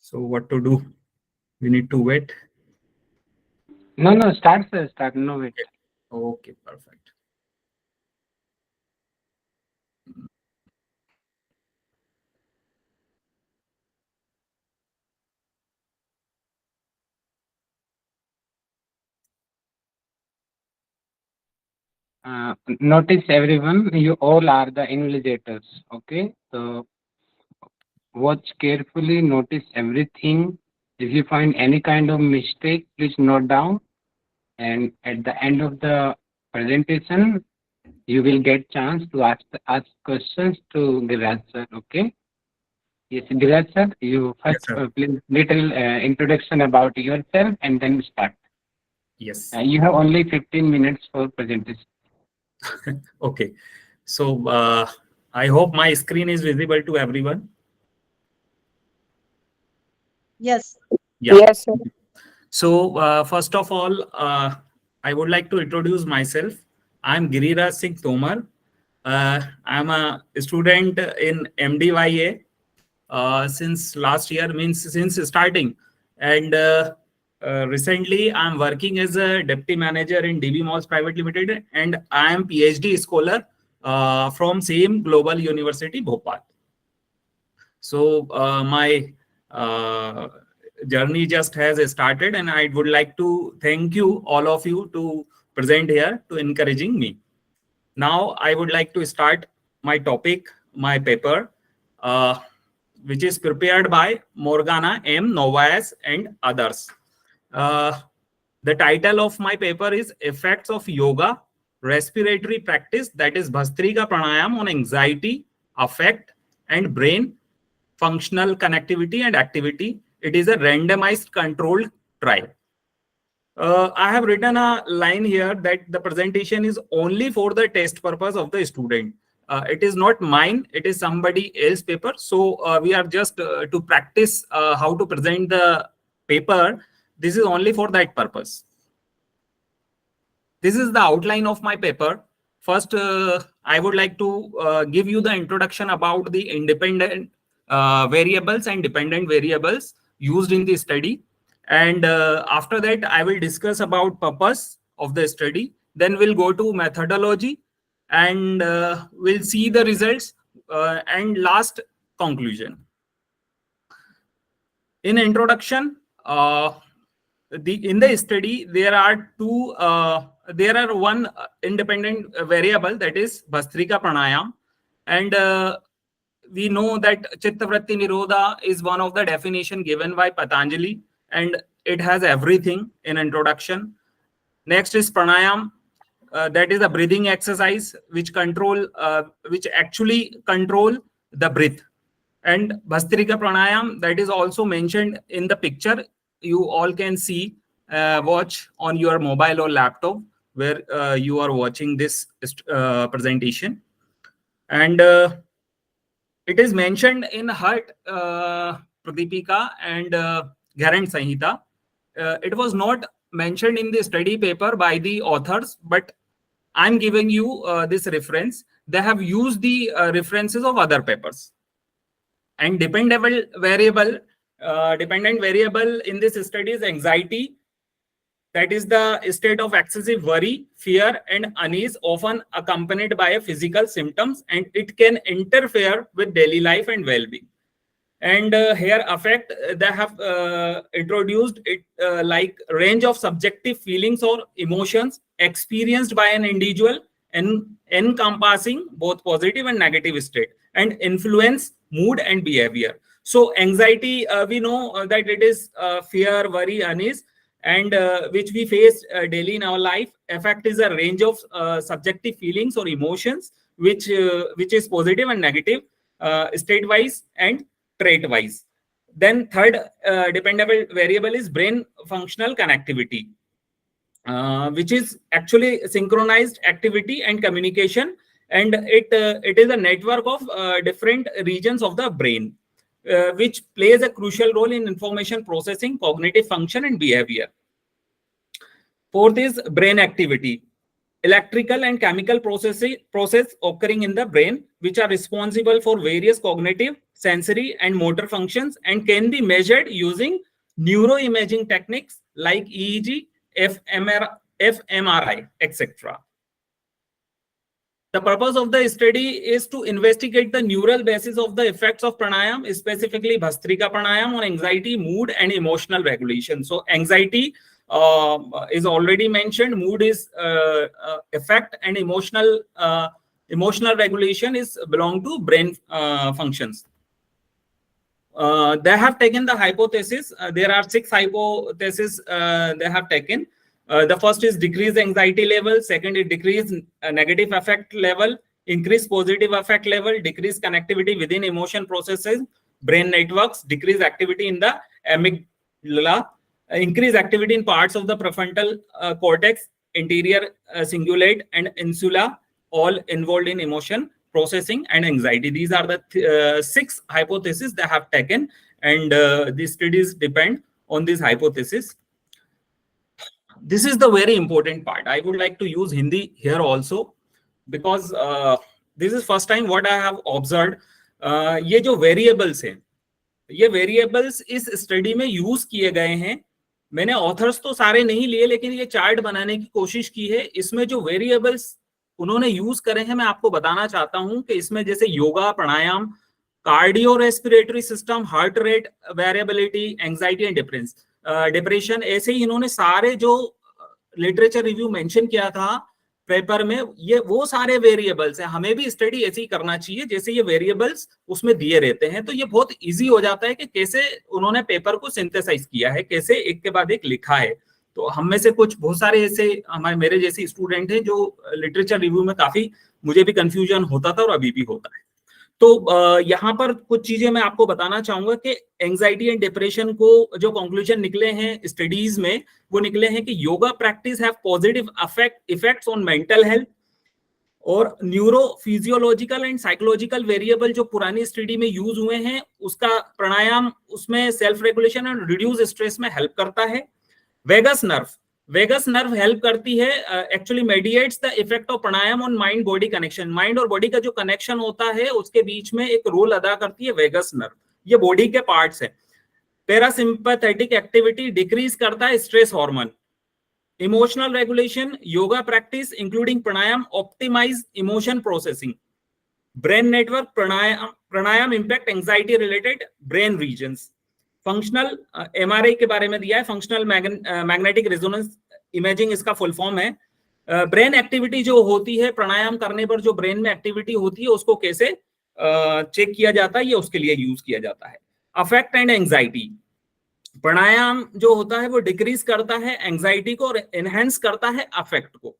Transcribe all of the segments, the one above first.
So what to do? We need to wait. No, start, sir. Start. No, wait. Okay, perfect. Notice everyone, you all are the invigilators. Okay, so watch carefully, notice everything. If you find any kind of mistake, please note down. And at the end of the presentation, you will get chance to ask questions to Giraj sir. Okay. Yes, Giraj sir, you Yes, first sir. please little introduction about yourself and then start. Yes. You have only 15 minutes for presentation. Okay. So I hope my screen is visible to everyone. Yes. Yeah. Yes, sir. So first of all, I would like to introduce myself. I'm Giriraj Singh Tomar. I'm a student in MDYA since last year, means since starting. And recently, I'm working as a deputy manager in DB Malls Private Limited, and I am PhD scholar from same Global University, Bhopal. So my uh, journey just has started, and I would like to thank you, all of you, to present here to encouraging me. Now I would like to start my topic, my paper, uh, which is prepared by Morgana M. Novaes and others. Uh, the title of my paper is Effects of Yoga Respiratory Practice, that is Bhastrika Pranayam, on anxiety, affect, and brain functional connectivity and activity. It is a randomized controlled trial. I have written a line here that the presentation is only for the test purpose of the student. It is not mine, it is somebody else's paper. So we are just to practice how to present the paper. This is only for that purpose. This is the outline of my paper. First, I would like to give you the introduction about the independent variables and dependent variables used in the study. And after that, I will discuss about purpose of the study. Then we'll go to methodology, and we'll see the results, and last, conclusion. In introduction, in the study there are one independent variable, that is Bhastrika Pranayam, and we know that Chittavritti Nirodha is one of the definition given by Patanjali, and it has everything in introduction. Next is pranayam, that is a breathing exercise which actually control the breath. And Bhastrika Pranayam, that is also mentioned in the picture. You all can see, watch on your mobile or laptop where you are watching this presentation. And it is mentioned in Hart Pradipika and Gharand Sanhita. It was not mentioned in the study paper by the authors, but I'm giving you this reference. They have used the references of other papers. And dependent variable in this study is anxiety. That is the state of excessive worry, fear, and unease, often accompanied by physical symptoms, and it can interfere with daily life and well-being. And here affect, they have introduced it like range of subjective feelings or emotions experienced by an individual, and encompassing both positive and negative state, and influence mood and behavior. So anxiety, we know that it is fear, worry, unease, and which we face daily in our life. Affect is a range of subjective feelings or emotions which is positive and negative, state wise and trait wise. Then third dependable variable is brain functional connectivity, which is actually synchronized activity and communication, and it is a network of different regions of the brain, which plays a crucial role in information processing, cognitive function, and behavior. Fourth is brain activity, electrical and chemical process occurring in the brain, which are responsible for various cognitive, sensory and motor functions, and can be measured using neuroimaging techniques like EEG, fMRI, etc. The purpose of the study is to investigate the neural basis of the effects of pranayam, specifically Bhastrika pranayam, on anxiety, mood, and emotional regulation. So anxiety is already mentioned, mood is effect, and emotional regulation is belong to brain functions. They have taken the hypothesis. There are 6 hypotheses they have taken. The first is decreased anxiety level, second is decreased negative affect level, increased positive affect level, decreased connectivity within emotion processes, brain networks, decreased activity in the amygdala, increased activity in parts of the prefrontal cortex, anterior cingulate, and insula, all involved in emotion processing and anxiety. These are the 6 hypotheses they have taken, and these studies depend on these hypotheses. This is the very important part. I would like to use Hindi here also, because this is first time what I have observed. ये जो variables हैं, ये variables इस study में use किए गए हैं. मैंने authors तो सारे नहीं लिए, लेकिन ये चार्ट बनाने की कोशिश की है. इसमें जो variables उन्होंने यूज करे हैं, मैं आपको बताना चाहता हूं कि इसमें जैसे yoga, pranayama, cardio respiratory system, heart rate variability, anxiety and depression, ऐसे ही इन्होंने सारे जो लिटरेचर रिव्यू मेंशन किया था पेपर में, ये वो सारे वेरिएबल्स हैं. हमें भी स्टडी ऐसे ही करना चाहिए जैसे ये वेरिएबल्स उसमें दिए रहते हैं. तो ये बहुत इजी हो जाता है कि कैसे उन्होंने पेपर को सिंथेसाइज किया है, कैसे एक के बाद एक लिखा है. तो हम में से कुछ बहुत सारे ऐसे मेरे जैसे स्टूडेंट हैं जो लिटरेचर रिव्यू में काफी मुझे भी कंफ्यूजन होता था और अभी भी होता है. तो यहाँ पर कुछ चीजें मैं आपको बताना चाहूंगा कि एंजाइटी एंड डिप्रेशन को जो कंक्लूजन निकले हैं स्टडीज में, वो निकले हैं कि yoga practice have positive effects on mental health, और neurophysiological and psychological variable जो पुरानी स्टडी में यूज हुए हैं, उसका प्राणायाम उसमें self regulation and reduce stress में हेल्प करता है. वेगस नर्व हेल्प करती है, actually mediates the effect of pranayama on mind body connection. Mind और बॉडी का जो कनेक्शन होता है उसके बीच में एक रोल अदा करती है वेगस नर्व. ये बॉडी के पार्ट्स है. पैरासिम्पैथेटिक एक्टिविटी डिक्रीज करता है stress hormone. Emotional regulation, yoga practice including pranayama optimise emotion processing. Brain network, pranayama impact anxiety related brain regions. Functional MRI के बारे में दिया है, फंक्शनल मैग्नेटिक रेजोनेंस इमेजिंग इसका फुल फॉर्म है. ब्रेन एक्टिविटी जो होती है प्राणायाम करने पर, जो ब्रेन में एक्टिविटी होती है उसको कैसे चेक किया जाता है, ये उसके लिए यूज किया जाता है. अफेक्ट एंड एंजाइटी, प्राणायाम जो होता है वो डिक्रीज करता है एंजाइटी को और एनहेंस करता है अफेक्ट को.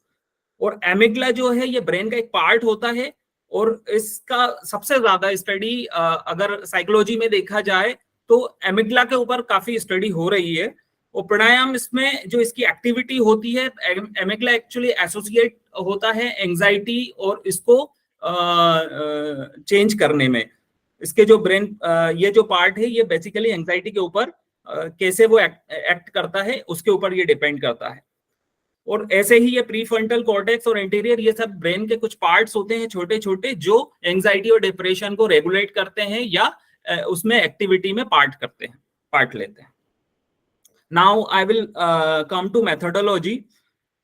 और एमिगला जो है ये ब्रेन का एक पार्ट होता है, और इसका सबसे ज्यादा स्टडी अगर साइकोलॉजी में देखा जाए तो एमिगला के ऊपर काफी स्टडी हो रही है. और प्राणायाम इसमें जो इसकी एक्टिविटी होती है, एमिगला एक्चुअली एसोसिएट होता है एंजाइटी और इसको चेंज करने में. इसके जो ब्रेन ये जो पार्ट है ये बेसिकली एंजाइटी के ऊपर कैसे वो एक्ट करता है उसके ऊपर ये डिपेंड करता है. और ऐसे ही ये प्रीफ्रंटल कॉर्टेक्स और एंटीरियर, ये सब ब्रेन के कुछ पार्ट्स होते हैं छोटे छोटे जो एंजाइटी और डिप्रेशन को रेगुलेट करते हैं या उसमें एक्टिविटी में पार्ट लेते हैं. Now I will come to methodology.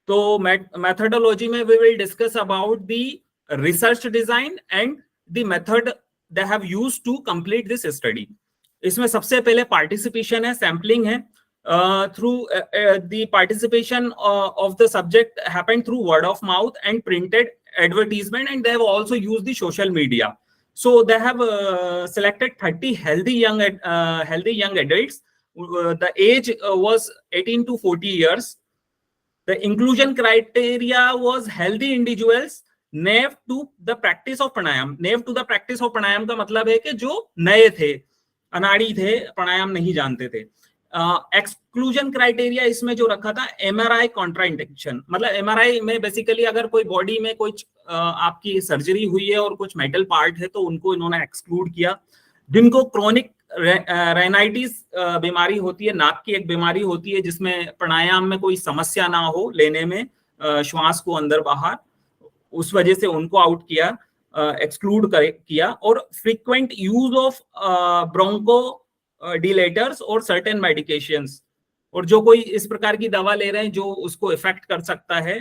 तो मेथोडोलॉजी में we will discuss about the research design and the method they have used to complete this study. इसमें सबसे पहले पार्टिसिपेशन है, सैम्पलिंग है. Through the participation of the subject happened through word of mouth and printed advertisement, and they have also used the social media. So they have selected 30 healthy young adults. The age was 18 to 40 years. The inclusion criteria was healthy individuals naive to the practice of pranayam. Naive to the practice of pranayam का मतलब है कि जो नए थे, अनाड़ी थे, प्राणायाम नहीं जानते थे. एक्सक्लूजन क्राइटेरिया इसमें जो रखा था एमआरआई कॉन्ट्राइंडिकेशन, मतलब एमआरआई में बेसिकली अगर कोई बॉडी में कोई आपकी सर्जरी हुई है और कुछ मेटल पार्ट है तो उनको इन्होंने एक्सक्लूड किया. जिनको क्रोनिक रेनाइटिस बीमारी होती है, नाक की एक बीमारी होती है जिसमें प्राणायाम में कोई समस्या ना हो लेने में, श्वास को अंदर बाहर, उस वजह से उनको आउट किया. एक्सक्लूड किया, और फ्रीक्वेंट यूज ऑफ ब्रोंको डिलेटर्स और सर्टेन मेडिकेशंस, और जो कोई इस प्रकार की दवा ले रहे हैं जो उसको इफेक्ट कर सकता है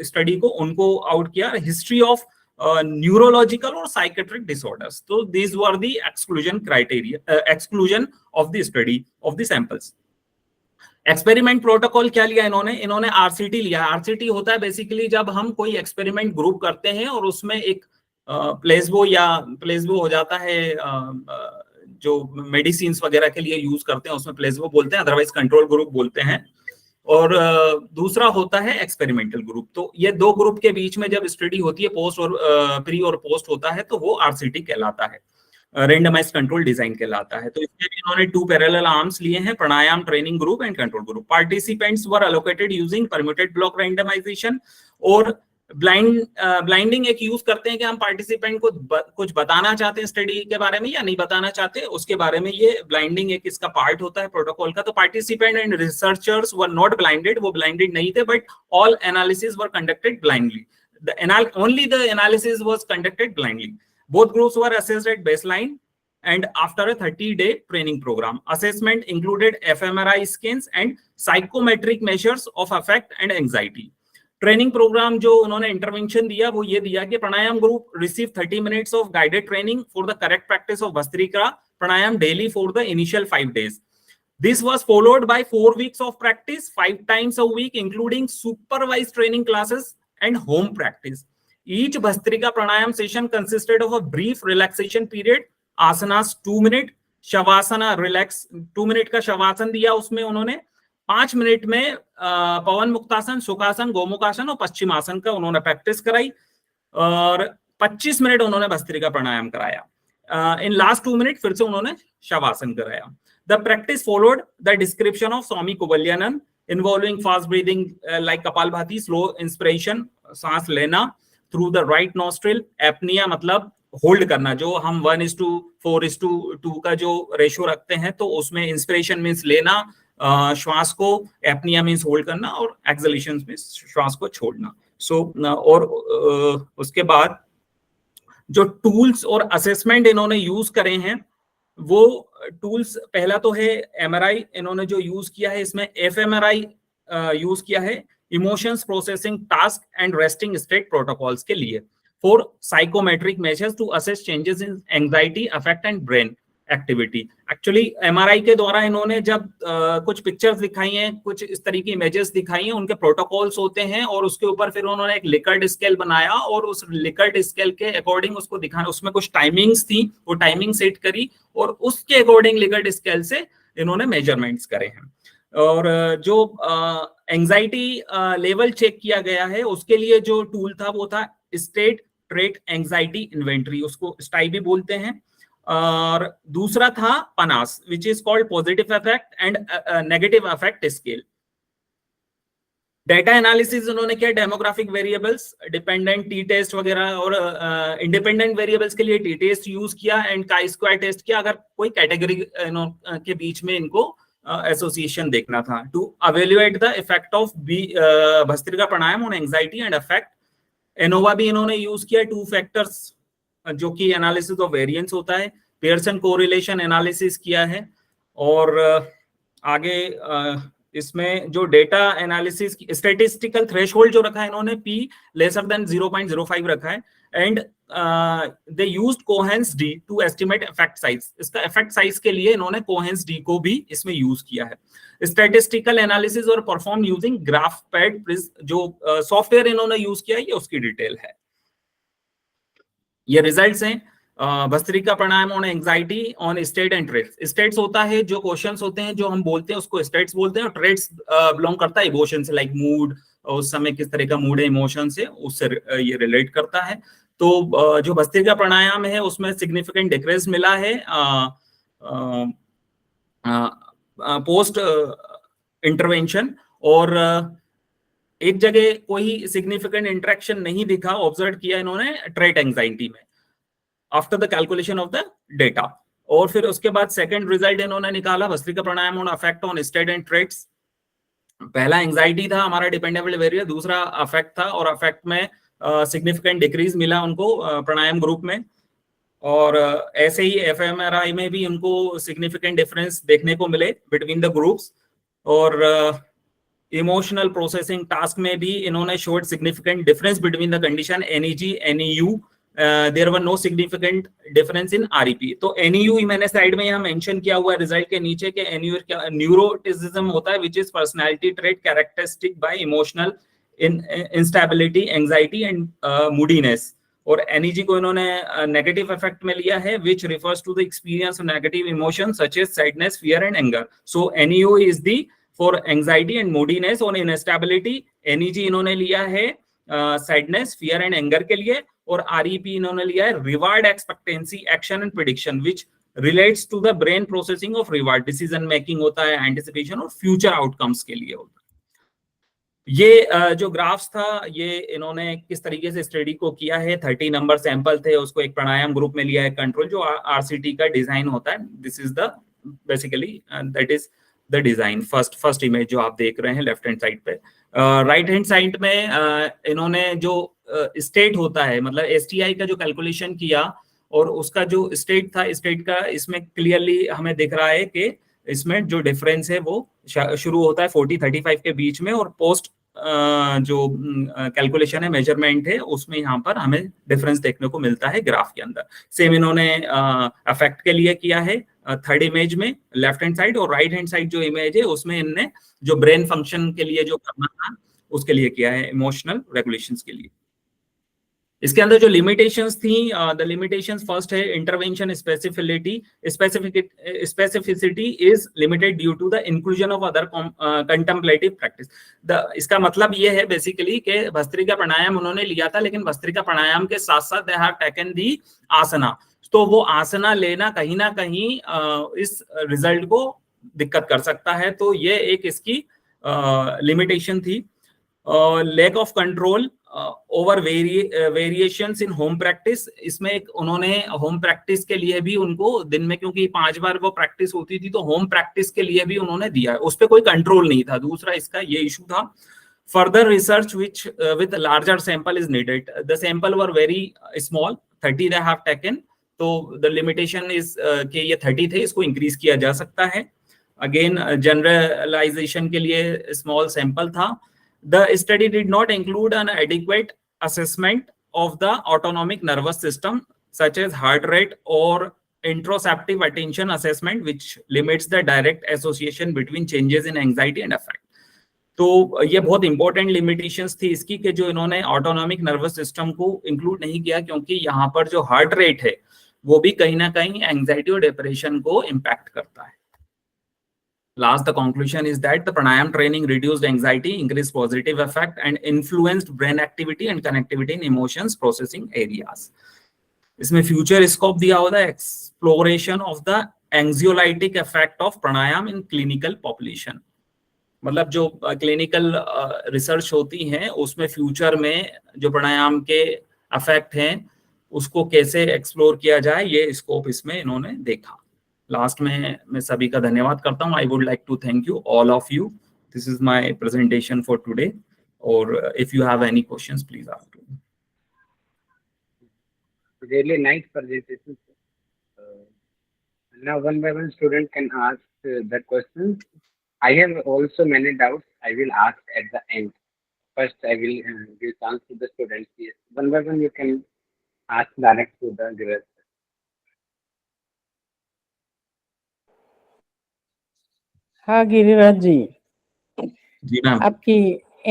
स्टडी को, उनको आउट किया। हिस्ट्री ऑफ न्यूरोलॉजिकल और साइकेट्रिक डिसऑर्डर्स, तो these were the exclusion criteria, exclusion of the study of the samples. Experiment protocol क्या लिया इन्होंने आरसीटी लिया। आरसीटी होता है बेसिकली जब हम कोई एक्सपेरिमेंट ग्रुप करते हैं और उसमें एक प्लेसबो हो जाता है, जो मेडिसिन वगैरह के लिए यूज करते हैं उसमें प्लेसबो बोलते हैं, अदरवाइज कंट्रोल ग्रुप बोलते हैं, और दूसरा होता है एक्सपेरिमेंटल ग्रुप। तो ये दो ग्रुप के बीच में जब स्टडी होती है, पोस्ट और प्री और पोस्ट होता है, तो वो आरसीटी कहलाता है, रेंडमाइज्ड कंट्रोल डिजाइन कहलाता है। तो इसमें भी इन्होंने 2 पैरेलल आर्म्स लिए हैं, pranayama training group and control group. Participants were allocated using permuted block randomisation, और ब्लाइंडिंग एक यूज करते हैं कि हम पार्टिसिपेंट को कुछ बताना चाहते हैं स्टडी के बारे में या नहीं बताना चाहते, उसके बारे में ये ब्लाइंडिंग एक इसका पार्ट होता है प्रोटोकॉल का। तो participant and researchers were not blinded, वो ब्लाइंडेड नहीं थे, but all analysis were conducted blindly, only the analysis was conducted blindly. Both groups were assessed at baseline and after a 30-day training program. Assessment included fMRI scans and psychometric measures of affect and anxiety. Training program जो उन्होंने intervention दिया वो ये दिया कि pranayama group receive 30 minutes of guided training for the correct practice of Bhastrika Pranayam daily for the initial 5 days. This was followed by 4 weeks of practice 5 times a week, including supervised training classes and home practice. Each Bhastrika Pranayam session consisted of a brief relaxation period, asanas 2 minute, shavasana relax 2 minute का शवासन दिया, उसमें उन्होंने 5 minute में पवन मुक्तासन, सुखासन, गोमुखासन और पश्चिमासन का उन्होंने practice कराई, और 25 मिनट उन्होंने भस्त्रिका प्राणायाम कराया। इन लास्ट 2 मिनट फिर से उन्होंने शवासन कराया। The practice followed the description of Swami Kuvalyananda involving fast breathing like kapalbhati, slow inspiration, सांस लेना through the right nostril, apnoea मतलब होल्ड करना, जो हम 1:4:2 का जो रेशियो रखते हैं, तो उसमें इंस्पिरेशन मीन्स लेना श्वास को, एपनिया मीन्स होल्ड करना, और एक्सहेलेशन मीन्स श्वास को छोड़ना। और उसके बाद जो टूल्स और असेसमेंट इन्होंने यूज करे हैं, वो टूल्स पहला तो है एमआरआई, इन्होंने जो यूज किया है इसमें एफएमआरआई यूज किया है, emotions processing task and resting state protocols के लिए, for psychometric measures to assess changes in anxiety, affect and brain activity. Actually MRI के द्वारा इन्होंने जब कुछ पिक्चर्स दिखाई हैं, कुछ इस तरह की इमेजेस दिखाई हैं, उनके प्रोटोकॉल्स होते हैं, और उसके ऊपर फिर उन्होंने एक लिकर्ट स्केल बनाया और उस लिकर्ट स्केल के अकॉर्डिंग उसको दिखाना, उसमें कुछ टाइमिंग्स थी, वो टाइमिंग सेट करी और उसके अकॉर्डिंग लिकर्ट स्केल से इन्होंने मेजरमेंट्स करे हैं। और जो एंजाइटी लेवल चेक किया गया है, उसके लिए जो टूल था वो था स्टेट ट्रेट एंजाइटी इन्वेंटरी, उसको स्टाई भी बोलते हैं। और दूसरा था PANAS, which is called positive effect and negative effect scale. Data analysis उन्होंने किया, demographic variables, dependent T test वगैरह, और इंडिपेंडेंट वेरिएबल्स के लिए टी टेस्ट यूज किया एंड काई स्क्वायर टेस्ट किया, अगर कोई कैटेगरी के बीच में इनको एसोसिएशन देखना था, to evaluate the effect of bhastrika pranayama on anxiety and affect. ANOVA भी इन्होंने यूज किया, 2 फैक्टर्स जो कि एनालिसिस ऑफ वेरिएंस होता है, पियर्सन कोरिलेशन एनालिसिस किया है, और आगे इसमें जो डेटा एनालिसिस स्टैटिस्टिकल थ्रेशोल्ड जो रखा है इन्होंने, p लेसर देन 0.05 रखा है, and they used Cohen's d to estimate effect size. इसका इफेक्ट साइज के लिए इन्होंने कोहेंस डी को भी इसमें यूज किया है। स्टैटिस्टिकल एनालिसिस और परफॉर्म यूजिंग ग्राफपैड, जो सॉफ्टवेयर इन्होंने यूज किया है ये उसकी डिटेल है। ये रिजल्ट्स हैं bhastrika pranayama on anxiety on state and traits. States होता है जो क्वेश्चंस होते हैं जो हम बोलते हैं उसको स्टेट्स बोलते हैं, और ट्रेट्स बिलोंग करता है इमोशन से, लाइक मूड, उस समय किस तरह का मूड है, इमोशन से उससे ये रिलेट करता है। तो जो भस्त्रिका प्राणायाम है उसमें सिग्निफिकेंट डिक्रीज मिला है पोस्ट इंटरवेंशन, और एक जगह कोई सिग्निफिकेंट इंटरेक्शन नहीं दिखा, ऑब्जर्व किया इन्होंने ट्रेट एंजाइटी में after the calculation of the data. और फिर उसके बाद सेकंड रिजल्ट इन्होंने निकाला bhastrika pranayama on affect on state and traits. पहला एंजाइटी था हमारा डिपेंडेबल वेरिएबल, दूसरा अफेक्ट था, और अफेक्ट में सिग्निफिकेंट डिक्रीज मिला उनको प्राणायाम ग्रुप में, और ऐसे ही एफएमआरआई में भी उनको सिग्निफिकेंट डिफरेंस देखने को मिले बिटवीन द ग्रुप्स। और इमोशनल प्रोसेसिंग टास्क में भी इन्होंने showed significant difference between the condition NEG NEU, there were no significant difference in REP. तो एनईयू मैंने साइड में यहाँ मेंशन किया हुआ है रिजल्ट के नीचे के एनईयू क्या न्यूरोटिसिज्म होता है which is personality trait characteristic by emotional instability, anxiety and moodiness. और एनईजी को इन्होंने नेगेटिव इफेक्ट में लिया है which refers to the experience of negative emotion such as sadness, fear and anger. So NEU is the for anxiety and moodiness और instability, एनईजी इन्होंने लिया है सैडनेस, फियर एंड एंगर के लिए, और आरईपी इन्होंने लिया है reward expectancy, action and prediction which relates to the brain processing of reward, decision making होता है, एंटिसिपेशन और फ्यूचर आउटकम्स के लिए होता है। ये जो ग्राफ्स था ये इन्होंने किस तरीके से स्टडी को किया है, 30 नंबर सैंपल थे, उसको एक प्राणायाम ग्रुप में लिया है कंट्रोल, जो आरसीटी का डिजाइन होता है। This is the basically that is the design. First image जो आप देख रहे हैं लेफ्ट हैंड साइड पे, राइट हैंड साइड में इन्होंने जो स्टेट होता है, मतलब एसटीआई का जो कैलकुलेशन किया और उसका जो स्टेट था, स्टेट का इसमें क्लियरली हमें दिख रहा है कि इसमें जो डिफरेंस है वो शुरू होता है 40-35 के बीच में, और पोस्ट जो कैलकुलेशन है, मेजरमेंट है, उसमें यहाँ पर हमें डिफरेंस देखने को मिलता है ग्राफ के अंदर। सेम इन्होंने अफेक्ट के लिए किया है थर्ड इमेज में लेफ्ट हैंड साइड, और राइट हैंड साइड जो इमेज है उसमें इनने जो ब्रेन फंक्शन के लिए जो करना था उसके लिए किया है, इमोशनल रेगुलेशंस के लिए। इसके अंदर जो लिमिटेशंस थी, द लिमिटेशंस फर्स्ट है intervention specificity is limited due to the inclusion of other contemplative practice. इसका मतलब ये है बेसिकली कि भस्त्रिका प्राणायाम उन्होंने लिया था, लेकिन भस्त्रिका प्राणायाम के साथ साथ दे हैव टेकन दी आसना, तो वो आसना लेना कहीं ना कहीं इस रिजल्ट को दिक्कत कर सकता है, तो ये एक इसकी लिमिटेशन थी। Lack of control over variations in home practice, इसमें एक उन्होंने होम प्रैक्टिस के लिए भी उनको दिन में, क्योंकि 5 बार वो प्रैक्टिस होती थी, तो होम प्रैक्टिस के लिए भी उन्होंने दिया है, उस पर कोई कंट्रोल नहीं था। दूसरा इसका ये इशू था। Further research which with larger sample is needed, the sample were very small, 30 they have taken, तो द लिमिटेशन इज कि ये 30 थे, इसको इंक्रीज किया जा सकता है। अगेन जनरलाइजेशन के लिए स्मॉल सैंपल था। The study did not include an adequate assessment of the autonomic nervous system, such as heart rate or interoceptive attention assessment, which limits the direct association between changes in anxiety and affect. तो ये बहुत important limitations थी इसकी कि जो इन्होंने autonomic nervous system को include नहीं किया, क्योंकि यहाँ पर जो हार्ट रेट है वो भी कहीं ना कहीं एंजाइटी और डिप्रेशन को इम्पैक्ट करता है। Last, the conclusion is that the pranayam training reduced anxiety, increased positive effect, and influenced brain activity and connectivity in emotions processing areas. इसमें future scope दिया होता है exploration of the anxiolytic effect of pranayam in clinical population. मतलब जो clinical research होती हैं उसमें future में जो प्राणायाम के अफेक्ट हैं उसको कैसे एक्सप्लोर किया जाए, ये स्कोप इसमें इन्होंने देखा। लास्ट में मैं सभी का धन्यवाद करता हूँ। I would like to thank you all of you. This is my presentation for today, और if you have any questions please ask me. Really nice presentation. Now one by one student can ask the questions. I have also many doubts. I will ask at the end. First, I will give chance to the students. Yes. One by one, you can ask direct to the Giriraj. हाँ गिरिराज जी, जी ma'am. आपकी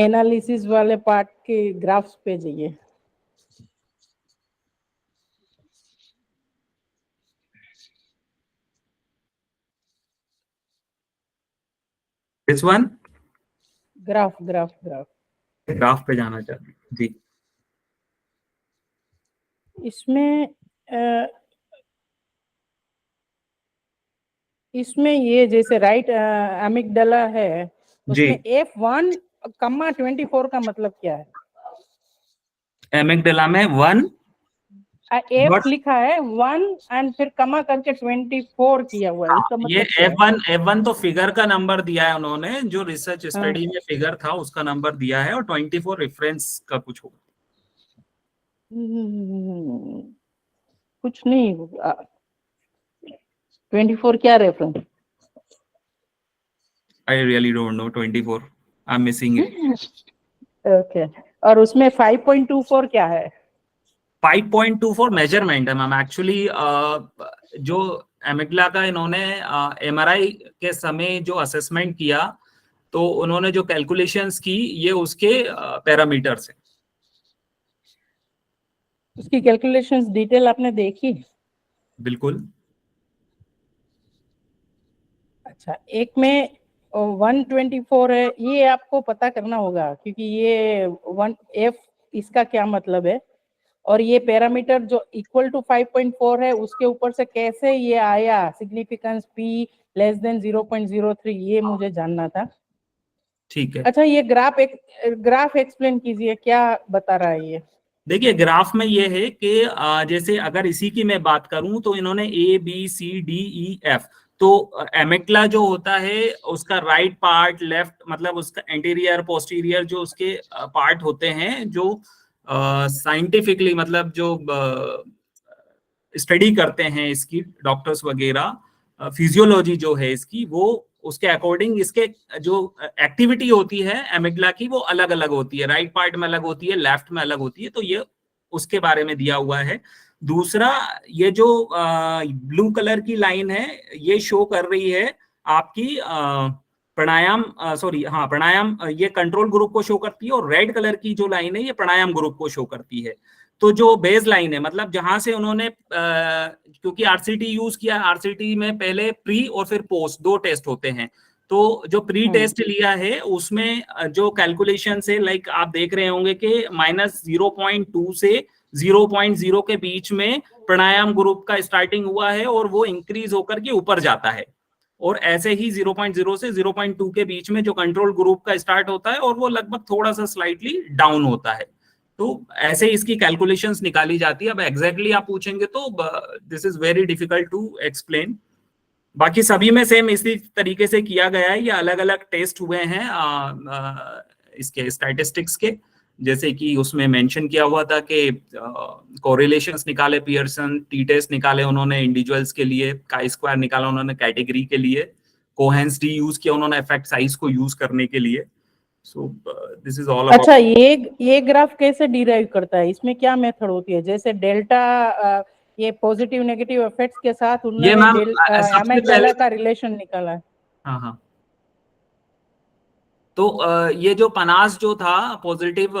analysis वाले part के graphs पे जाइए। Which one? Graph graph पे जाना चाहते हैं जी। इसमें ये जैसे राइट एमिगडाला है, उसमें F1, 24 का मतलब क्या है? एमिगडाला में 1 F लिखा है 1 एंड फिर कमा करके 24 किया हुआ है, इसका ये मतलब F1 तो फिगर का नंबर दिया है उन्होंने, जो रिसर्च स्टडी में फिगर था उसका नंबर दिया है, और 24 रेफरेंस का कुछ होगा। कुछ नहीं। 24 क्या reference? I really don't know 24. I'm missing it. Okay, और उसमें 5.24 क्या है? 5.24 मेजरमेंट है मैम। एक्चुअली जो एमिग्डला का इन्होंने एमआरआई के समय जो असेसमेंट किया, तो उन्होंने जो कैलकुलेशंस की, ये उसके पैरामीटर्स हैं। उसकी कैलकुलेशंस डिटेल आपने देखी? बिल्कुल। अच्छा, एक में 124 है, ये आपको पता करना होगा, क्योंकि ये 1F इसका क्या मतलब है, और ये पैरामीटर जो इक्वल टू 5.4 है, उसके ऊपर से कैसे ये आया सिग्निफिकेंस P लेस देन 0.03, ये मुझे जानना था। ठीक है। अच्छा, ये ग्राफ एक्सप्लेन कीजिए, क्या बता रहा है ये? देखिए, ग्राफ में ये है कि जैसे अगर इसी की मैं बात करूं, तो इन्होंने ABCDEF, तो एमिग्डला जो होता है उसका राइट पार्ट, लेफ्ट मतलब उसका एंटीरियर पोस्टीरियर जो उसके पार्ट होते हैं, जो साइंटिफिकली मतलब जो स्टडी करते हैं इसकी डॉक्टर्स वगैरह, फिजियोलॉजी जो है इसकी, वो उसके अकॉर्डिंग इसके जो एक्टिविटी होती है एमिग्डला की, वो अलग अलग होती है। राइट पार्ट में अलग होती है, लेफ्ट में अलग होती है, तो ये उसके बारे में दिया हुआ है। दूसरा, ये जो ब्लू कलर की लाइन है, ये शो कर रही है आपकी प्राणायाम, सॉरी हाँ प्राणायाम, ये कंट्रोल ग्रुप को शो करती है, और रेड कलर की जो लाइन है ये प्राणायाम ग्रुप को शो करती है। तो जो बेस लाइन है, मतलब जहां से उन्होंने क्योंकि आरसीटी यूज किया, आरसीटी में पहले प्री और फिर पोस्ट 2 टेस्ट होते हैं। तो जो प्री टेस्ट लिया है उसमें जो कैलकुलेशन है, लाइक आप देख रहे होंगे कि -0.2 से 0.0 के बीच में प्राणायाम ग्रुप का स्टार्टिंग हुआ है, और वो इंक्रीज होकर के ऊपर जाता है। और ऐसे ही 0.0 से 0.2 के बीच में जो कंट्रोल ग्रुप का स्टार्ट होता है, और वो लगभग थोड़ा सा स्लाइटली डाउन होता है। तो ऐसे इसकी कैलकुलेशंस निकाली जाती है। अब एग्जैक्टली आप पूछेंगे तो this is very difficult to explain. बाकी सभी में सेम इसी तरीके से किया गया है। ये अलग अलग टेस्ट हुए हैं इसके स्टैटिस्टिक्स के, जैसे कि उसमें मेंशन किया हुआ था कि कोरिलेशंस निकाले पियर्सन, टी टेस्ट निकाले उन्होंने इंडिविजुअल्स के लिए, काई स्क्वायर निकाला उन्होंने कैटेगरी के लिए, कोहेंस डी यूज किया उन्होंने इफेक्ट साइज को यूज करने के लिए। So this is all about. अच्छा, ये ग्राफ कैसे डिराइव करता है? इसमें क्या मेथड होती है? जैसे डेल्टा, ये पॉजिटिव नेगेटिव इफेक्ट्स के साथ ये उन्होंने मैम सबसे एमिग्डाला पहले, का रिलेशन निकाला है। हाँ हाँ, तो ये जो पनास जो था positive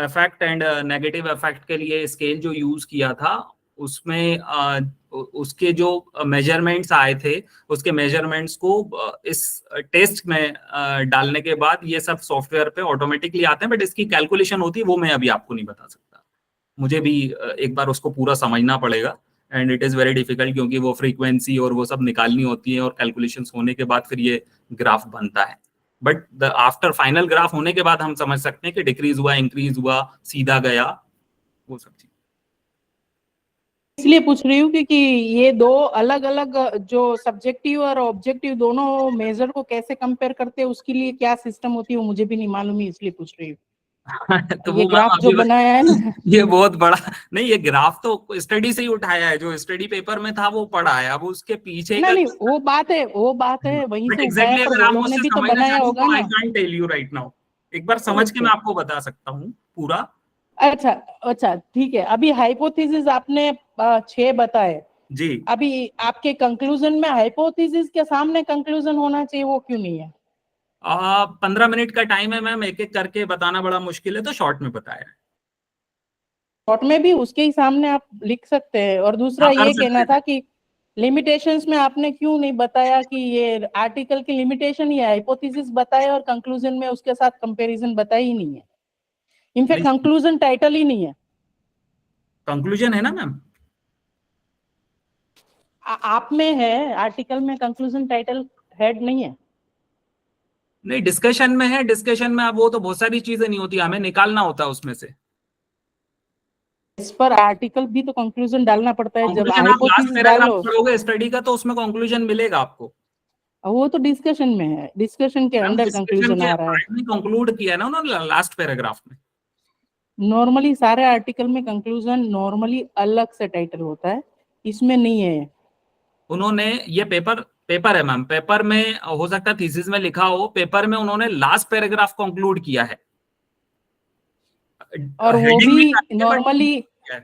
effect and negative effect के लिए स्केल जो यूज किया था, उसमें उसके जो मेजरमेंट्स आए थे, उसके मेजरमेंट्स को इस टेस्ट में डालने के बाद ये सब सॉफ्टवेयर पे ऑटोमेटिकली आते हैं। बट इसकी कैलकुलेशन होती है वो मैं अभी आपको नहीं बता सकता, मुझे भी एक बार उसको पूरा समझना पड़ेगा, and it is very difficult, क्योंकि वो फ्रीक्वेंसी और वो सब निकालनी होती है, और कैलकुलेशंस होने के बाद फिर ये ग्राफ बनता है। बट आफ्टर फाइनल ग्राफ होने के बाद हम समझ सकते हैं कि डिक्रीज हुआ, इंक्रीज हुआ, सीधा गया, वो सब चीज। इसलिए पूछ रही हूँ क्योंकि ये दो अलग अलग जो सब्जेक्टिव और ऑब्जेक्टिव दोनों मेजर को कैसे कंपेयर करते हैं, उसके लिए क्या सिस्टम होती है वो मुझे भी नहीं मालूम है, इसलिए पूछ रही हूँ। तो ये वो ग्राफ जो बनाया है ना, ये बहुत बड़ा नहीं, ये ग्राफ तो स्टडी से ही उठाया है, जो स्टडी पेपर में था वो पढ़ा है। अब उसके पीछे का नहीं, वो बात है, वहीं बट से उठाया, एग्जैक्टली पर अगर वो आप लोग ने मुझसे भी तो समझना बनाया चाहें होगा तो आई ना। Can't tell you right now. एक बार समझ के मैं आपको बता सकता हूँ पूरा। अच्छा अच्छा, ठीक है। अभी हाइपोथेसिस आपने 6 बताए। जी, अभी आपके कंक्लूजन में हाइपोथेसिस के सामने कंक्लूजन होना चाहिए, वो क्यों नहीं है? 15 मिनट का टाइम है मैम, एक एक करके बताना बड़ा मुश्किल है, तो शॉर्ट में बताया है। शॉर्ट में भी उसके ही सामने आप लिख सकते हैं। और दूसरा हाँ, कर ये सकते कहना था हैं। कि लिमिटेशंस में आपने क्यों नहीं बताया कि ये आर्टिकल की लिमिटेशन, ये हाइपोथेसिस बताया, और कंक्लूजन में उसके साथ कंपैरिजन बताई ही नहीं है। इनफैक्ट कंक्लूजन टाइटल ही नहीं है। कंक्लूजन है ना मैम? आप में है, आर्टिकल में कंक्लूजन टाइटल हेड नहीं है। नहीं, डिस्कशन में है। डिस्कशन में अब वो तो बहुत सारी चीजें नहीं होती, हमें निकालना होता है उसमें से। इस पर आर्टिकल भी तो कंक्लूजन डालना पड़ता है, जब कंक्लूजन आप लास्ट हाइपोथेसिस पैराग्राफ डालो। पढ़ोगे स्टडी का, तो उसमें कंक्लूजन मिलेगा आपको। वो तो डिस्कशन में है, डिस्कशन के मैम अंडर डिस्कशन कंक्लूजन के आ रहा है। कंक्लूड किया है ना उन्होंने लास्ट पैराग्राफ में। नॉर्मली सारे आर्टिकल में कंक्लूजन नॉर्मली अलग से टाइटल होता है, इसमें नहीं है। उन्होंने ये पेपर है मैम, पेपर में हो सकता है थीसिस में लिखा हो, पेपर में उन्होंने लास्ट पैराग्राफ कंक्लूड किया है, और वो हेडिंग भी नहीं नॉर्मली है।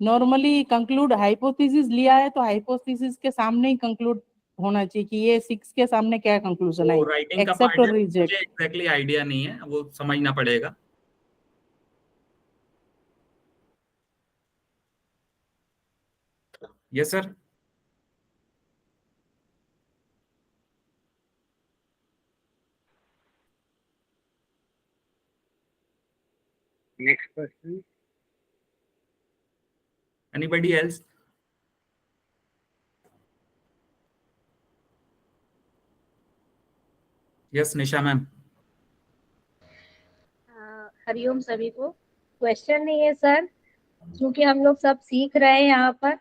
नॉर्मली कंक्लूड हाइपोथेसिस लिया है तो हाइपोथेसिस के सामने ही कंक्लूड होना चाहिए कि ये 6 के सामने क्या कंक्लूजन वो आई, राइटिंग का एक्सेप्ट पार्ट है, और मुझे रिजेक्ट। एग्जैक्टली आइडिया नहीं है, वो समझना पड़ेगा। Yes sir. Next question. Anybody else? Yes Nisha ma'am. Hari Om सभी को। क्वेश्चन नहीं है सर, क्योंकि हम लोग सब सीख रहे हैं यहाँ पर,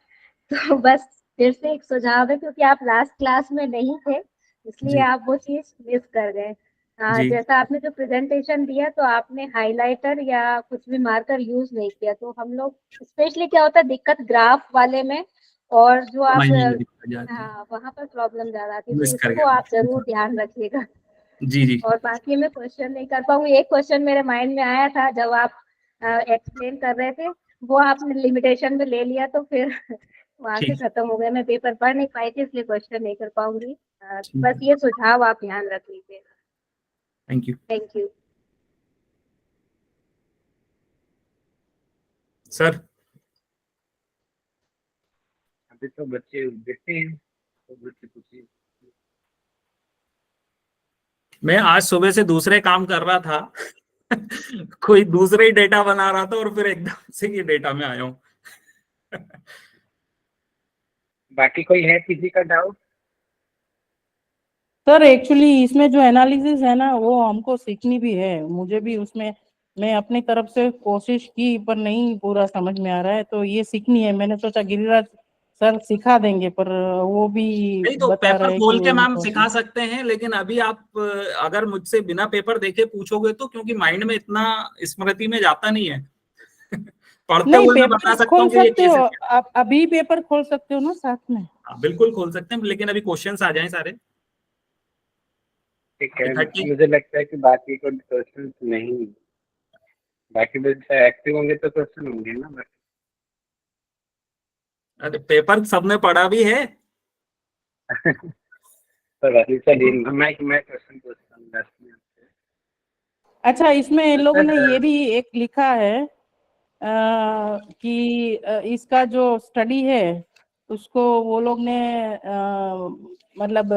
तो बस फिर से एक सुझाव है, क्योंकि आप लास्ट क्लास में नहीं थे इसलिए जी आप वो चीज मिस कर गए। जी जैसा आपने जो प्रेजेंटेशन दिया तो आपने हाइलाइटर या कुछ भी मार्कर यूज नहीं किया, तो हम लोग स्पेशली क्या होता है दिक्कत ग्राफ वाले में, और जो आप समझने में दिक्कत जाती है, हाँ वहाँ पर प्रॉब्लम ज्यादा आती है, मिस तो कर इसको आप गया। जरूर ध्यान रखिएगा। जी जी और बाकी मैं क्वेश्चन नहीं कर पाऊंगी। एक क्वेश्चन मेरे माइंड में आया था जब आप एक्सप्लेन कर रहे थे, वो आपने लिमिटेशन में ले लिया तो फिर वहां से ठीक खत्म हो गया। मैं पेपर पढ़ नहीं पाई थी इसलिए क्वेश्चन नहीं कर पाऊंगी। ठीक बस है, ये सुझाव आप ध्यान रख लीजिए। Thank you thank you. Sir. अभी तो बच्चे देखते हैं, तो बच्चे पूछिए। मैं आज सुबह से दूसरे काम कर रहा था कोई दूसरे ही डेटा बना रहा था और फिर एकदम से ये डेटा में आया हूँ। बाकी कोई है किसी का डाउट? सर एक्चुअली इसमें जो एनालिसिस है ना वो हमको सीखनी भी है, मुझे भी उसमें मैं अपनी तरफ से कोशिश की पर नहीं पूरा समझ में आ रहा है, तो ये सीखनी है। मैंने सोचा गिरिराज सर सिखा देंगे पर वो भी नहीं तो बता पेपर रहे हैं कि खोल के मैम उनको सिखा सकते हैं, लेकिन अभी आप अगर मुझसे बिना पेपर देखे पूछोगे तो, क्योंकि माइंड में इतना स्मृति में जाता नहीं है पढ़ते नहीं, हुए मैं पेपर बता सकता खोल हूँ कि ये सकते केस हो है। आप, अभी पेपर खोल सकते हो ना साथ में। हाँ, बिल्कुल खोल सकते हैं, लेकिन अभी क्वेश्चंस आ जाएं सारे। ठीक है, 30। मुझे लगता है कि बाकी कोई क्वेश्चन नहीं, बाकी बच्चे एक्टिव होंगे तो क्वेश्चन होंगे ना बस। अरे पेपर सबने पढ़ा भी है। तो वैसे चलिए मैं क्वेश्चन पूछता हूँ 10 मिनट से। अच्छा, इसमें इन लोगों ने सर ये भी एक लिखा है कि इसका जो स्टडी है उसको वो लोग ने मतलब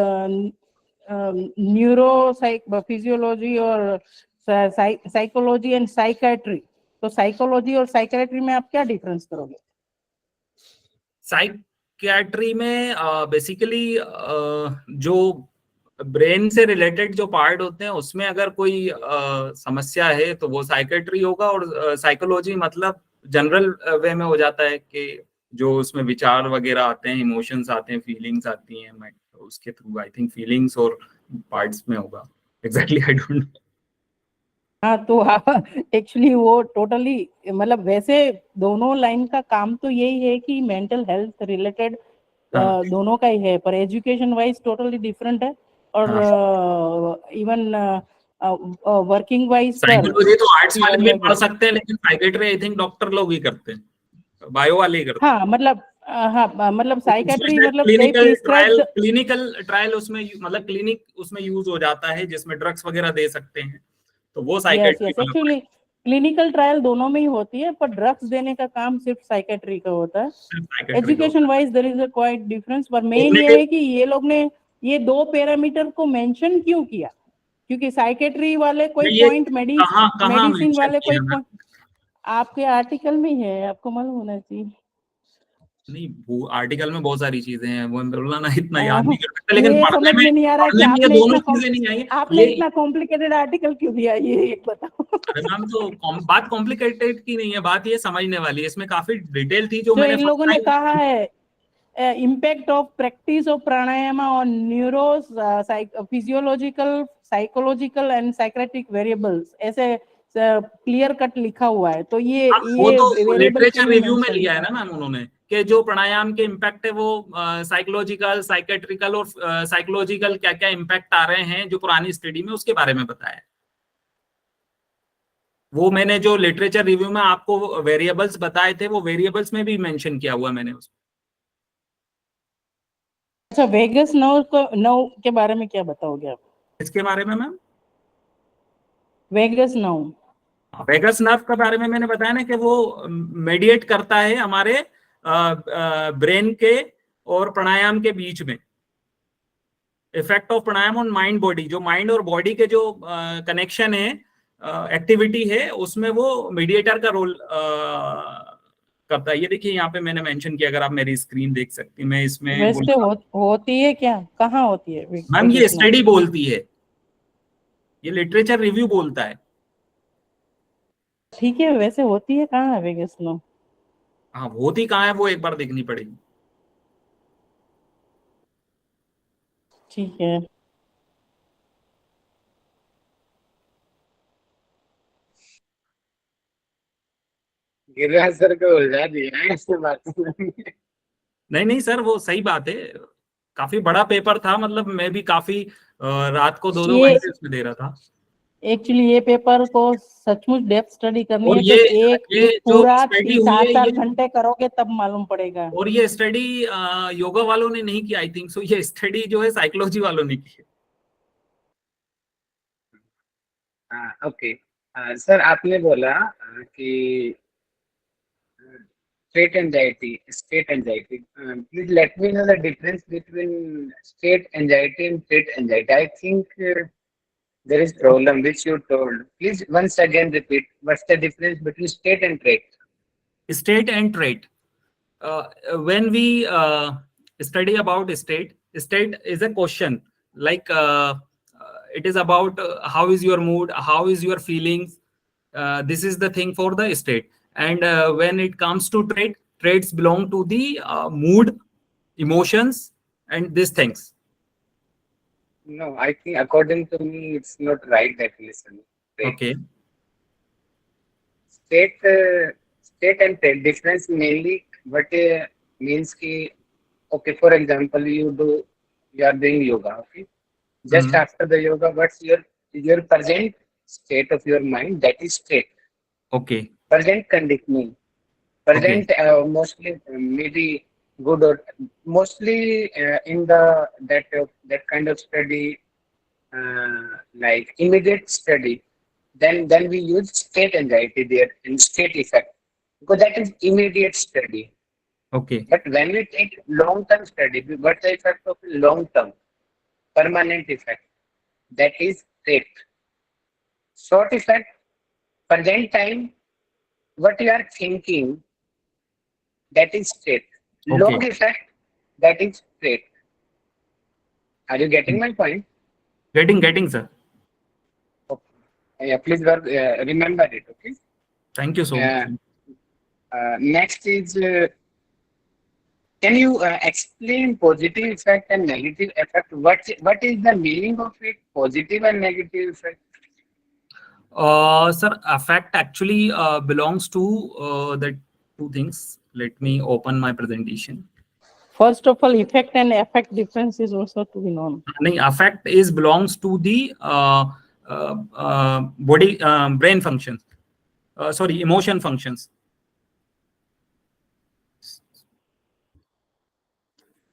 न्यूरो फिजियोलॉजी और साइकोलॉजी एंड साइकेट्री, तो साइकोलॉजी और साइकेट्री में आप क्या डिफरेंस करोगे? साइकियाट्री में बेसिकली जो ब्रेन से रिलेटेड जो पार्ट होते हैं उसमें अगर कोई समस्या है तो वो साइकेट्री होगा, और साइकोलॉजी मतलब जनरल वे में हो जाता है कि जो उसमें विचार वगैरह आते हैं, इमोशंस आते हैं, फीलिंग्स आती हैं, उसके थ्रू आई थिंक फीलिंग्स और पार्ट्स में होगा। Exactly I don't know. हाँ तो एक्चुअली वो टोटली मतलब वैसे दोनों लाइन का काम तो यही है कि मेंटल हेल्थ रिलेटेड हाँ दोनों का ही है, पर एजुकेशन वाइज टोटली डिफरेंट है, और हाँ, इवन वर्किंग वाइज पर साइकोलॉजी तो आर्ट्स भी वाले भी अलग पढ़ है। सकते हैं, लेकिन साइकेट्री आई थिंक डॉक्टर लोग ही करते हैं, बायो वाले ही करते हैं। हाँ मतलब हाँ मतलब साइकेट्री उसमें मतलब दे क्लिनिकल ट्रायल प्रिस्क्राइब। उसमें मतलब क्लिनिक उसमें यूज हो जाता है जिसमें ड्रग्स वगैरह दे सकते हैं, तो वो यस साइकेट्री यस, वाला एक्चुअली क्लिनिकल ट्रायल दोनों में ही होती है, पर ड्रग्स देने का काम सिर्फ साइकेट्री का होता है। साइकेट्री का एजुकेशन होता wise there is a quite difference, पर है। मेन ये है कि ये लोग ने ये दो पैरामीटर को मेंशन क्यों किया, क्योंकि साइकेट्री वाले कोई ये पॉइंट कहाँ कहाँ मेडिसिन मेंशन वाले कोई किया है? पॉइंट आपके आर्टिकल में है, आपको मालूम होना चाहिए। नहीं, वो आर्टिकल में बहुत सारी चीजें हैं, वो बोलना ना इतना याद अ, नहीं कर सकता, लेकिन ये समझ में नहीं आ रहा है कि पढ़ने में ये दोनों चीजें नहीं आई। आपने ये इतना कॉम्प्लिकेटेड आर्टिकल क्यों दिया, ये एक बताओ। अरे मैम तो बात कॉम्प्लिकेटेड की नहीं है, बात ये समझने वाली है, इसमें काफी डिटेल थी जो जो मैंने इन लोगों ने कहा है impact of practice of pranayama on physiological, psychological and psychiatric variables, ऐसे क्लियर कट लिखा हुआ है, तो ये वो तो variable लिटरेचर क्यों नहीं रिव्यू में mention लिया है ना मैम उन्होंने, कि जो प्राणायाम के इम्पैक्ट है वो साइकोलॉजिकल, साइकेट्रिकल और साइकोलॉजिकल क्या क्या इम्पैक्ट आ रहे हैं जो पुरानी स्टडी में, उसके बारे में बताया है। वो मैंने जो लिटरेचर रिव्यू में आपको वेरिएबल्स बताए थे, वो वेरिएबल्स में भी मेंशन किया हुआ मैंने उसमें। अच्छा, वेगस नर्व के बारे में क्या बताओगे आप? इसके बारे में ma'am, vagus nerve, vagus nerve के बारे में मैंने बताया ना कि वो मेडिएट करता है हमारे ब्रेन के और प्राणायाम के बीच में। Effect of pranayama on mind body, जो माइंड और बॉडी के जो कनेक्शन है, एक्टिविटी है, उसमें वो मीडिएटर का रोल करता है। ये देखिए यहाँ पे मैंने मेंशन किया, अगर आप मेरी स्क्रीन देख सकती, मैं इसमें वैसे होती है क्या, कहाँ होती है मैम, ये वेगस नर्व? स्टडी बोलती है, ये लिटरेचर रिव्यू बोलता है। ठीक है, वैसे होती है कहाँ है वेगस नर्व? हाँ, होती कहाँ है वो एक बार देखनी पड़ेगी। ठीक है। गिरिराज सर को उलझा दिया है इससे बात नहीं नहीं सर, वो सही बात है, काफी बड़ा पेपर था, मतलब मैं भी काफी रात को 2-2 ये घंटे उसमें दे रहा था। एक्चुअली ये पेपर को सचमुच डेप्थ स्टडी करनी और है तो एक ये जो पूरा स्टडी हुई है 7-8 ये, घंटे करोगे तब मालूम पड़ेगा। और ये स्टडी योगा वालों ने नहीं की, आई थिंक सो, ये स्टडी जो है साइकोलॉजी वालों ने की है। ओके सर, आपने बोला कि state anxiety. Please let me know the difference between state anxiety and trait anxiety. I think there is problem which you told. Please once again repeat. What's the difference between state and trait? State and trait. When we study about state is a question, like it is about how is your mood, how is your feelings. This is the thing for the state. And when it comes to traits belong to the mood, emotions, and these things. No, I think according to me, it's not right definition. Trait. Okay. State and trait difference mainly what means ki, okay, for example, you are doing yoga, okay? Just after the yoga, what's your present state of your mind? That is state. Okay. Present conditioning. Present mostly maybe good or mostly in the that kind of study like immediate study. Then we use state anxiety there and state effect because that is immediate study. Okay. But when we take long-term study, what's the effect of long-term? Permanent effect. That is trait. Short effect, present time, what you are thinking, that is trait. Long Okay. effect, that is trait. Are you getting my point? Getting, sir. Okay. Yeah, please remember it, okay? Thank you so much. Next is, can you explain positive effect and negative effect? What is the meaning of it, positive and negative effect? Sir, affect actually belongs to the two things. Let me open my presentation. First of all, effect and effect difference is also to be known. Affect is belongs to the body, brain functions. Sorry, emotion functions.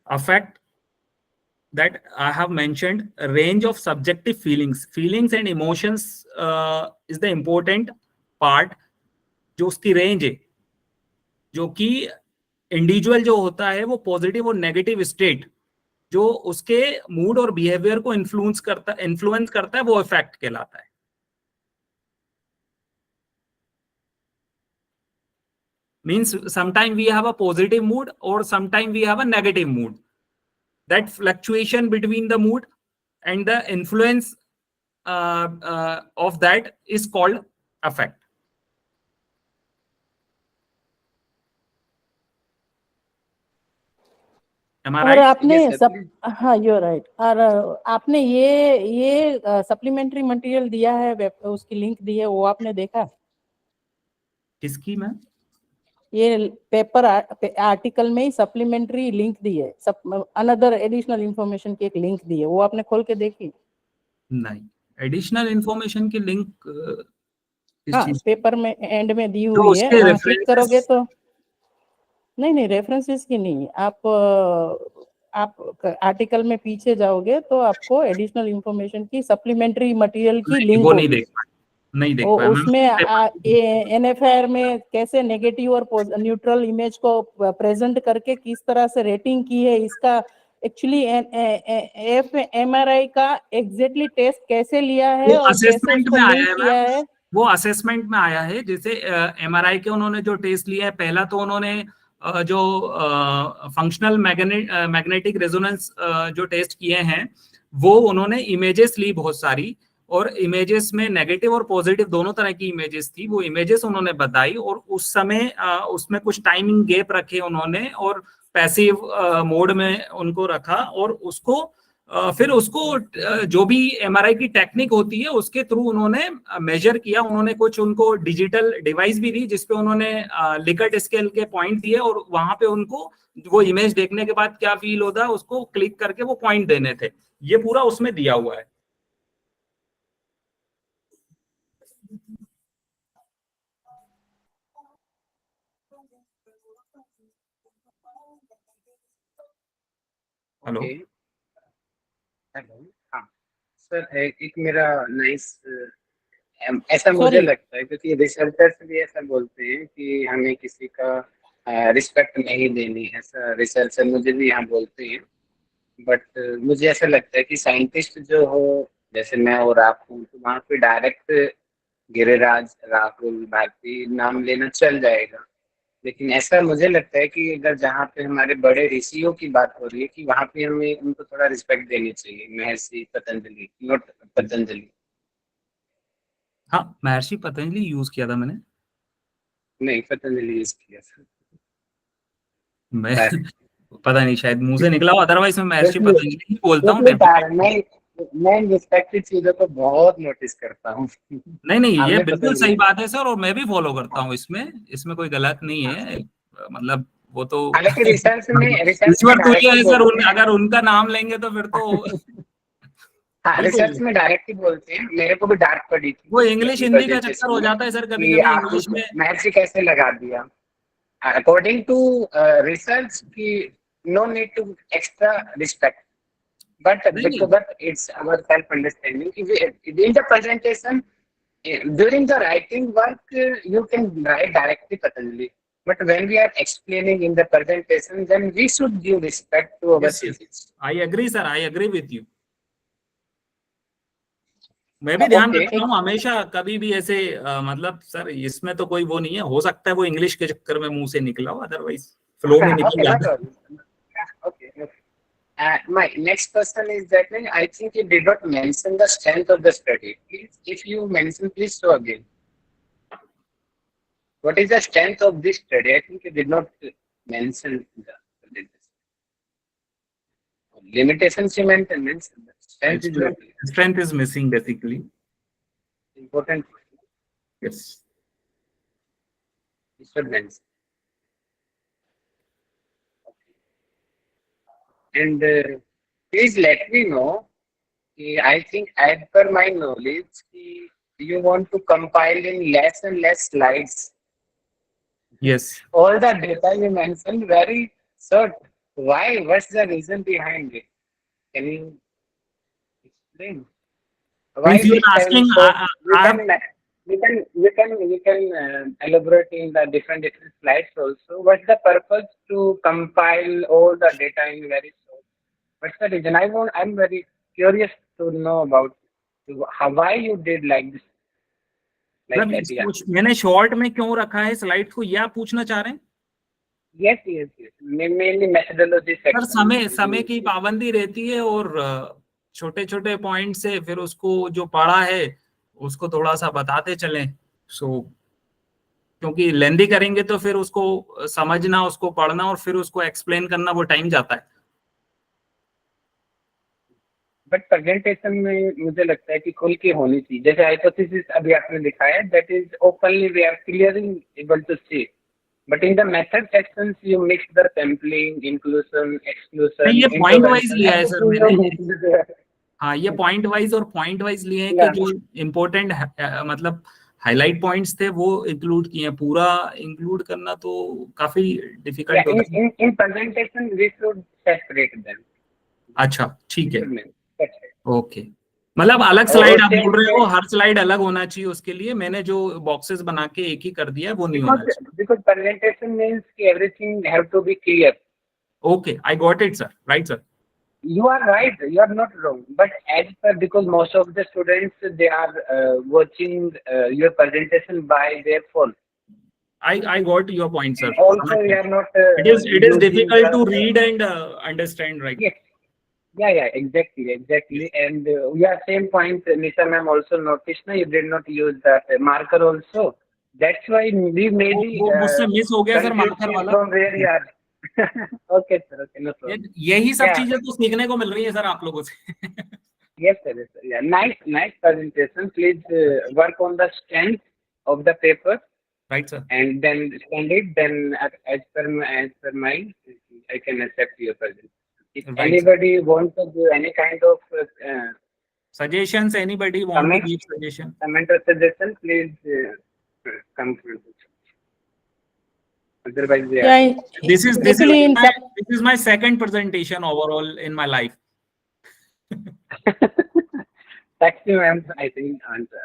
Affect, that I have mentioned, a range of subjective feelings and emotions is the important part. जो उसकी range है, जो कि individual जो होता है वो positive और नेगेटिव स्टेट जो उसके मूड और बिहेवियर को इन्फ्लुएंस करता है, वो इफेक्ट कहलाता है। Means sometime we have a positive mood or sometime we have a negative mood. That fluctuation between the mood and the influence of that is called affect. Am I और right? आपने Yes, sir, please. हाँ you right. और आपने ये supplementary material दिया है, उसकी link दी है, वो आपने देखा? किसकी मैम? ये पेपर आर्टिकल में ही सप्लीमेंट्री लिंक दी है, अनदर एडिशनल इंफॉर्मेशन की एक लिंक दी है, वो आपने खोल के देखी? नहीं, एडिशनल इंफॉर्मेशन की लिंक किस हाँ चीज? पेपर में एंड में दी जो हुई है, उसके वहाँ क्लिक करोगे रेफरेंसेस, तो नहीं रेफरेंसेस की नहीं, आप आर्टिकल में पीछे जाओगे तो आपको एडिशनल इंफॉर्मेशन की सप्लीमेंट्री मटेरियल की लिंक वो नहीं होगी। देख पाया, नहीं देख पाया मैम। उसमें एनएफआईआर में कैसे नेगेटिव और न्यूट्रल इमेज को प्रेजेंट करके किस तरह से रेटिंग की है, इसका एक्चुअली एमआरआई का एग्जैक्टली टेस्ट कैसे लिया है वो और कैसे असेसमेंट उसको में आया लिंक है किया मैम, है। वो असेसमेंट में आया है। जैसे एमआरआई के उन्होंने जो टेस्ट लिया है, पहला तो उन्होंने जो फंक्शनल मैग्नेटिक रेजोनेंस जो टेस्ट किए हैं, वो उन्होंने इमेजेस ली बहुत सारी, और इमेजेस में नेगेटिव और पॉजिटिव दोनों तरह की इमेजेस थी। वो इमेजेस उन्होंने बताई, और उस समय उसमें कुछ टाइमिंग गैप रखे उन्होंने, और पैसिव मोड में उनको रखा, और उसको फिर उसको जो भी एमआरआई की टेक्निक होती है उसके थ्रू उन्होंने मेजर किया। उन्होंने कुछ उनको डिजिटल डिवाइस भी दी जिसपे उन्होंने लिकर्ट स्केल के पॉइंट दिए, और वहां पे उनको वो इमेज देखने के बाद क्या फील होता है उसको क्लिक करके वो पॉइंट देने थे। ये पूरा उसमें दिया हुआ है। हेलो। ओके। हेलो। हाँ सर, एक मेरा नाइस ऐसा मुझे सॉरी, लगता है, क्योंकि रिसर्चर्स भी ऐसा बोलते हैं कि हमें किसी का रिस्पेक्ट नहीं देनी, ऐसा रिसर्चर मुझे भी यहाँ बोलते हैं। बट मुझे ऐसा लगता है कि साइंटिस्ट जो हो, जैसे मैं और आप हूँ, तो वहाँ पे डायरेक्ट गिरिराज, राहुल, भारती नाम लेना चल जाएगा। लेकिन ऐसा मुझे लगता है कि अगर जहाँ पे हमारे बड़े ऋषियों की बात हो रही है, कि वहाँ पे हमें उनको थोड़ा रिस्पेक्ट देनी चाहिए। महर्षि पतंजलि, नॉट पतंजलि। हाँ, महर्षि पतंजलि यूज किया था मैंने। नहीं, पतंजलि यूज किया था। मैं Correct. पता नहीं, शायद मुंह से निकला हो, अदरवाइज मैं महर्षि इसलिए पतंजलि ही बोलता हूँ इसलिए डेफिनेटली। मैं रिस्पेक्टेड चीजों को बहुत नोटिस करता हूँ। नहीं नहीं, ये हमें बिल्कुल पसंद सही नहीं। बात है सर, और मैं भी फॉलो करता हूँ इसमें, इसमें कोई गलत नहीं हाँ, है। मतलब वो तो हालांकि रिसर्च में ईश्वर तुल्य डायरेक्टली है सर, बोलते हैं। अगर उनका नाम लेंगे तो फिर तो हाँ, बिल्कुल। रिसर्च में डायरेक्टली बोलते हैं। मेरे को भी डांट पड़ी वो थी इंग्लिश अपनी हिंदी का चक्कर प्रेजेंटेशन हो में जाता है सर, कभी कि कभी आपने इंग्लिश में। महर्षि कैसे लगा दिया। अकॉर्डिंग टू रिसर्च की no need to extra respect, नहीं नहीं, but it's our self understanding. In the presentation, during the writing work, you can write directly Patanjali. But when we are explaining in the presentation, then we should give respect to our yes yes, thesis. I agree sir, I agree with you. मैं भी ध्यान Okay. रखता हूँ हमेशा, कभी भी ऐसे मतलब सर इसमें तो कोई वो नहीं है, हो सकता है वो इंग्लिश के चक्कर में मुंह से निकला हो, अदरवाइज फ्लो में निकल Okay, no जाता है। problem. Okay. Okay. My next question is that I think you did not mention the strength of the study. Please, if you mention, please show again. What is the strength of this study? I think you did not mention the limitations you mentioned. Strength is not strength is missing basically. important. Yes. You should mention. And please let me know. I think, as per my knowledge, you want to compile in less and less slides. Yes All the data you mentioned very short. Why? What's the reason behind it? Can you explain? Why means you this are time asking, so you I have, can elaborate in the different slides also. What's the purpose to compile all the data in very short? What's the reason? I'm very curious to know about why you did like this, like मतलब that. Yeah. मैंने short में क्यों रखा है slide को, ये आप पूछना चाह रहे हैं? Yes, yes, yes. Mainly methodology sir section. समय की पाबंदी रहती है, और छोटे छोटे पॉइंट से फिर उसको जो पढ़ा है उसको थोड़ा सा बताते चलें। सो क्योंकि लेंदी करेंगे तो फिर उसको समझना, उसको पढ़ना और फिर उसको एक्सप्लेन करना, वो टाइम जाता है। बट प्रेजेंटेशन में मुझे लगता है कि खुल के होनी चाहिए, जैसे हाइपोथेसिस अभी आपने दिखाया, that is openly we are clearly able to see, but in the method sections you mix the sampling, inclusion, exclusion, ये पॉइंट वाइज लिया है सर मैंने। मैंने। हाँ, ये पॉइंट वाइज और पॉइंट वाइज लिए हैं Yeah. कि जो इम्पोर्टेंट मतलब हाईलाइट पॉइंट्स थे वो इंक्लूड किए हैं। पूरा इंक्लूड करना तो काफी डिफिकल्ट होता है। in presentation we should separate them. अच्छा, ठीक है, That's it. ओके। मतलब अलग और स्लाइड आप same बोल रहे हो, way- हर स्लाइड अलग होना चाहिए उसके लिए। मैंने जो बॉक्सेस बना के एक ही कर दिया है वो नहीं होना चाहिए। Because presentation means कि everything have to be clear. Okay, I got it sir, right sir. You are right, you are not wrong, but as per, because most of the students they are watching your presentation by their phone. I got your point sir। Also you are not it is using difficult the- to read and understand, right? Yes. Yeah, exactly. And yeah, same point, Nisha ma'am also noticed, na, you did not use that marker also. That's why we may be वो मुझसे miss हो गया sir marker confused वाला। from where you are. Okay, sir. Okay, no problem. यही सब Yeah. चीजें तो सीखने को मिल रही है सर आप लोगों से। Yes, sir. Yeah, nice presentation. Please work on the strength of the paper, right sir. and then send it. Then as per my, I can accept your presentation. If Right, sir. anybody wants to do any kind of suggestions, anybody want to comment, give suggestion? comment or suggestion, please come through. Otherwise, Yeah, This is actually in some this is my second presentation overall in my life। taxi ma'am, I think answer.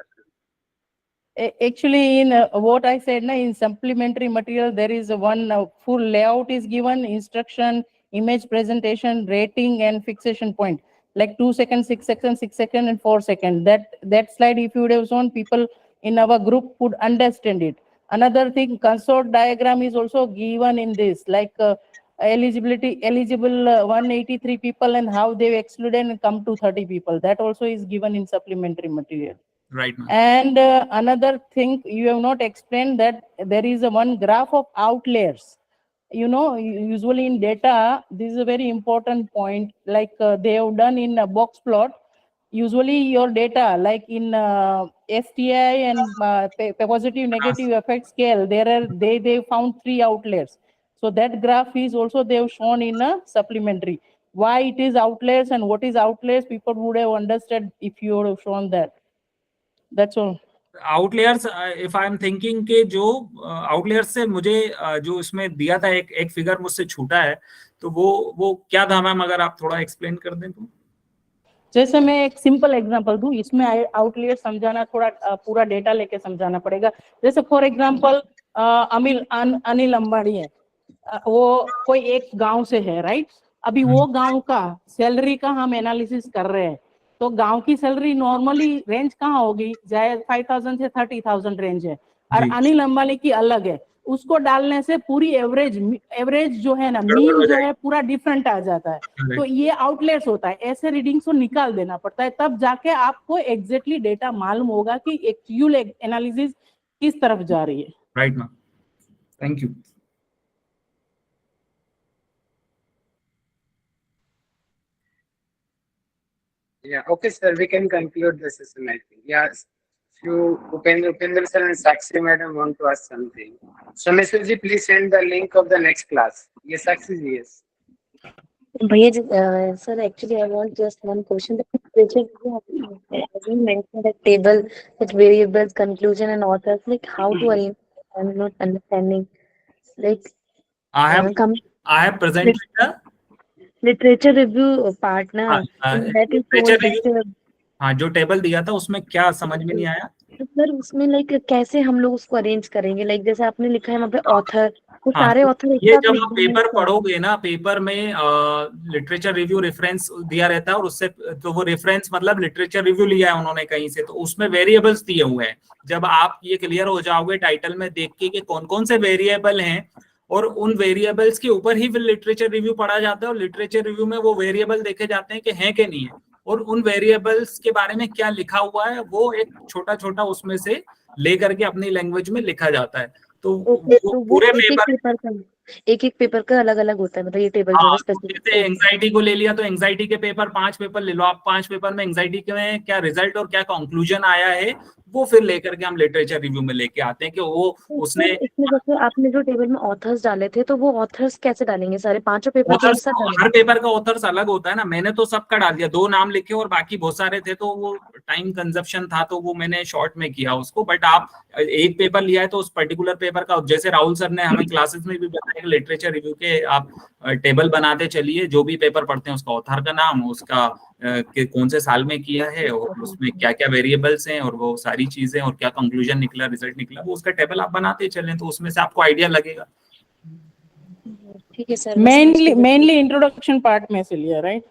actually in what I said, na, in supplementary material there is one full layout is given, instruction, image presentation, rating and fixation point, like 2 seconds, 6 seconds, 6 seconds and 4 seconds. That slide if you would have shown, people in our group would understand it. Another thing, consort diagram is also given in this, like eligible 183 people and how they excluded and come to 30 people. That also is given in supplementary material. Right, ma'am। And another thing you have not explained, that there is a one graph of outliers. You know, usually in data, this is a very important point, like they have done in a box plot. Usually your data, like in STI and positive negative effect scale, they found 3 outliers. So that graph is also they have shown in a supplementary. Why it is outliers and what is outliers, people would have understood if you would have shown that. That's all. Outliers, if I am thinking के जो आउटलेयर्स से मुझे जो इसमें दिया था एक figure मुझसे छूटा है, तो वो क्या था मैम, अगर आप थोड़ा एक्सप्लेन कर दें तो। जैसे मैं एक सिंपल एग्जांपल दूं, इसमें आउटलेयर समझाना थोड़ा पूरा डेटा लेके समझाना पड़ेगा। जैसे फॉर एग्जांपल अनिल अंबानी है, वो कोई एक गांव से है, राइट? अभी वो गांव का सैलरी का हम एनालिसिस कर रहे हैं, तो गांव की सैलरी नॉर्मली रेंज कहाँ होगी, चाहे 5,000 से 30,000 रेंज है, और अनिल अंबानी की अलग है। उसको डालने से पूरी एवरेज जो है ना, मीन जो है पूरा डिफरेंट आ जाता है। तो ये आउटलेट्स होता है, ऐसे रीडिंग्स को निकाल देना पड़ता है, तब जाके आपको एग्जैक्टली डेटा मालूम होगा कि एक्चुअल एनालिसिस किस तरफ जा रही है। Right ma'am, thank you. Yeah, okay, sir. We can conclude the session, I think. Yes. Few Upendra sir and Sakshi madam want to ask something. So, Mr. Ji, please send the link of the next class. Yes, Sakshi ji, yes. Bhaiya, sir, actually, I want just one question. As you mentioned that table, that variables, conclusion, and authors, like how to arrange? I'm not understanding. Like, I have presented the literature review part, na? That is हाँ, जो table दिया था उसमें क्या समझ में नहीं आया? तो सर उसमें लाइक कैसे हम लोग उसको अरेंज करेंगे, लाइक जैसे आपने लिखा है वहाँ पे ऑथर, वो सारे ऑथर ये जब आप पेपर पढ़ोगे ना, पेपर में लिटरेचर रिव्यू रेफरेंस दिया रहता है, और उससे तो वो रेफरेंस मतलब लिटरेचर रिव्यू लिया है उन्होंने कहीं से, तो उसमें वेरिएबल्स दिए हुए हैं। जब आप ये क्लियर हो जाओगे टाइटल में देख के कि कौन कौन से वेरिएबल हैं, और उन वेरिएबल्स के ऊपर ही फिर लिटरेचर रिव्यू पढ़ा जाता है, और लिटरेचर रिव्यू में वो वेरिएबल देखे जाते हैं कि हैं कि नहीं है, और उन वेरिएबल्स के बारे में क्या लिखा हुआ है वो एक छोटा छोटा उसमें से लेकर के अपनी लैंग्वेज में लिखा जाता है। तो पूरे पेपर एक एक पेपर का अलग अलग होता है, मतलब ये टेबल जो है हाँ, तो स्पेसिफिक। जैसे एंजाइटी को ले लिया तो एंजाइटी के पेपर 5 पेपर ले लो आप, 5 पेपर में एंजाइटी के में क्या रिजल्ट और क्या कंक्लूजन आया है वो फिर लेकर के हम लिटरेचर रिव्यू में लेके आते हैं कि वो उसने इसमें जैसे आपने जो टेबल में ऑथर्स डाले थे, तो वो ऑथर्स कैसे डालेंगे? सारे पांचों पेपर के एक ऑथर्स साथ तो डालेंगे? हर पेपर का ऑथर्स अलग होता है ना, मैंने तो सबका डाल दिया, 2 नाम लिखे और बाकी बहुत सारे थे तो वो टाइम कंजप्शन था तो वो मैंने शॉर्ट में किया उसको। बट आप एक पेपर लिया है तो उस पर्टिकुलर पेपर का, जैसे राहुल सर ने हमें क्लासेस में भी बताया कि लिटरेचर रिव्यू के आप टेबल बनाते चलिए, जो भी पेपर पढ़ते हैं उसका ऑथर का नाम, उसका कि कौन से साल में किया है और उसमें क्या क्या वेरिएबल्स हैं और वो सारी चीजें और क्या कंक्लूजन निकला, रिजल्ट निकला, वो उसका टेबल आप बनाते चलें तो उसमें से आपको आइडिया लगेगा। ठीक है सर, मैं समझ गई। मेनली इंट्रोडक्शन पार्ट में से लिया, राइट?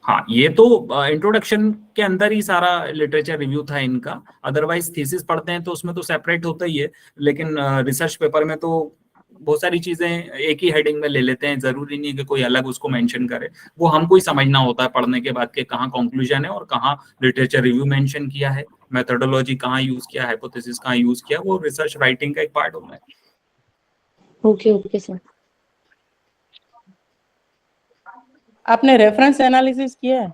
हाँ, ये तो इंट्रोडक्शन के अंदर ही सारा लिटरेचर रिव्यू था इनका। अदरवाइज थीसिस पढ़ते हैं तो उसमें तो सेपरेट होता ही है, लेकिन रिसर्च पेपर में तो बहुत सारी चीजें एक ही हेडिंग में ले लेते हैं, जरूरी नहीं है कि कोई अलग उसको मेंशन करे। वो हमको ही समझना होता है पढ़ने के बाद कि कहाँ कंक्लूजन है और कहाँ लिटरेचर रिव्यू मेंशन किया है, मेथोडोलॉजी कहाँ यूज किया, हाइपोथेसिस कहाँ यूज किया, वो रिसर्च राइटिंग का एक पार्ट होता है। Okay okay sir. आपने रेफरेंस एनालिसिस किया है?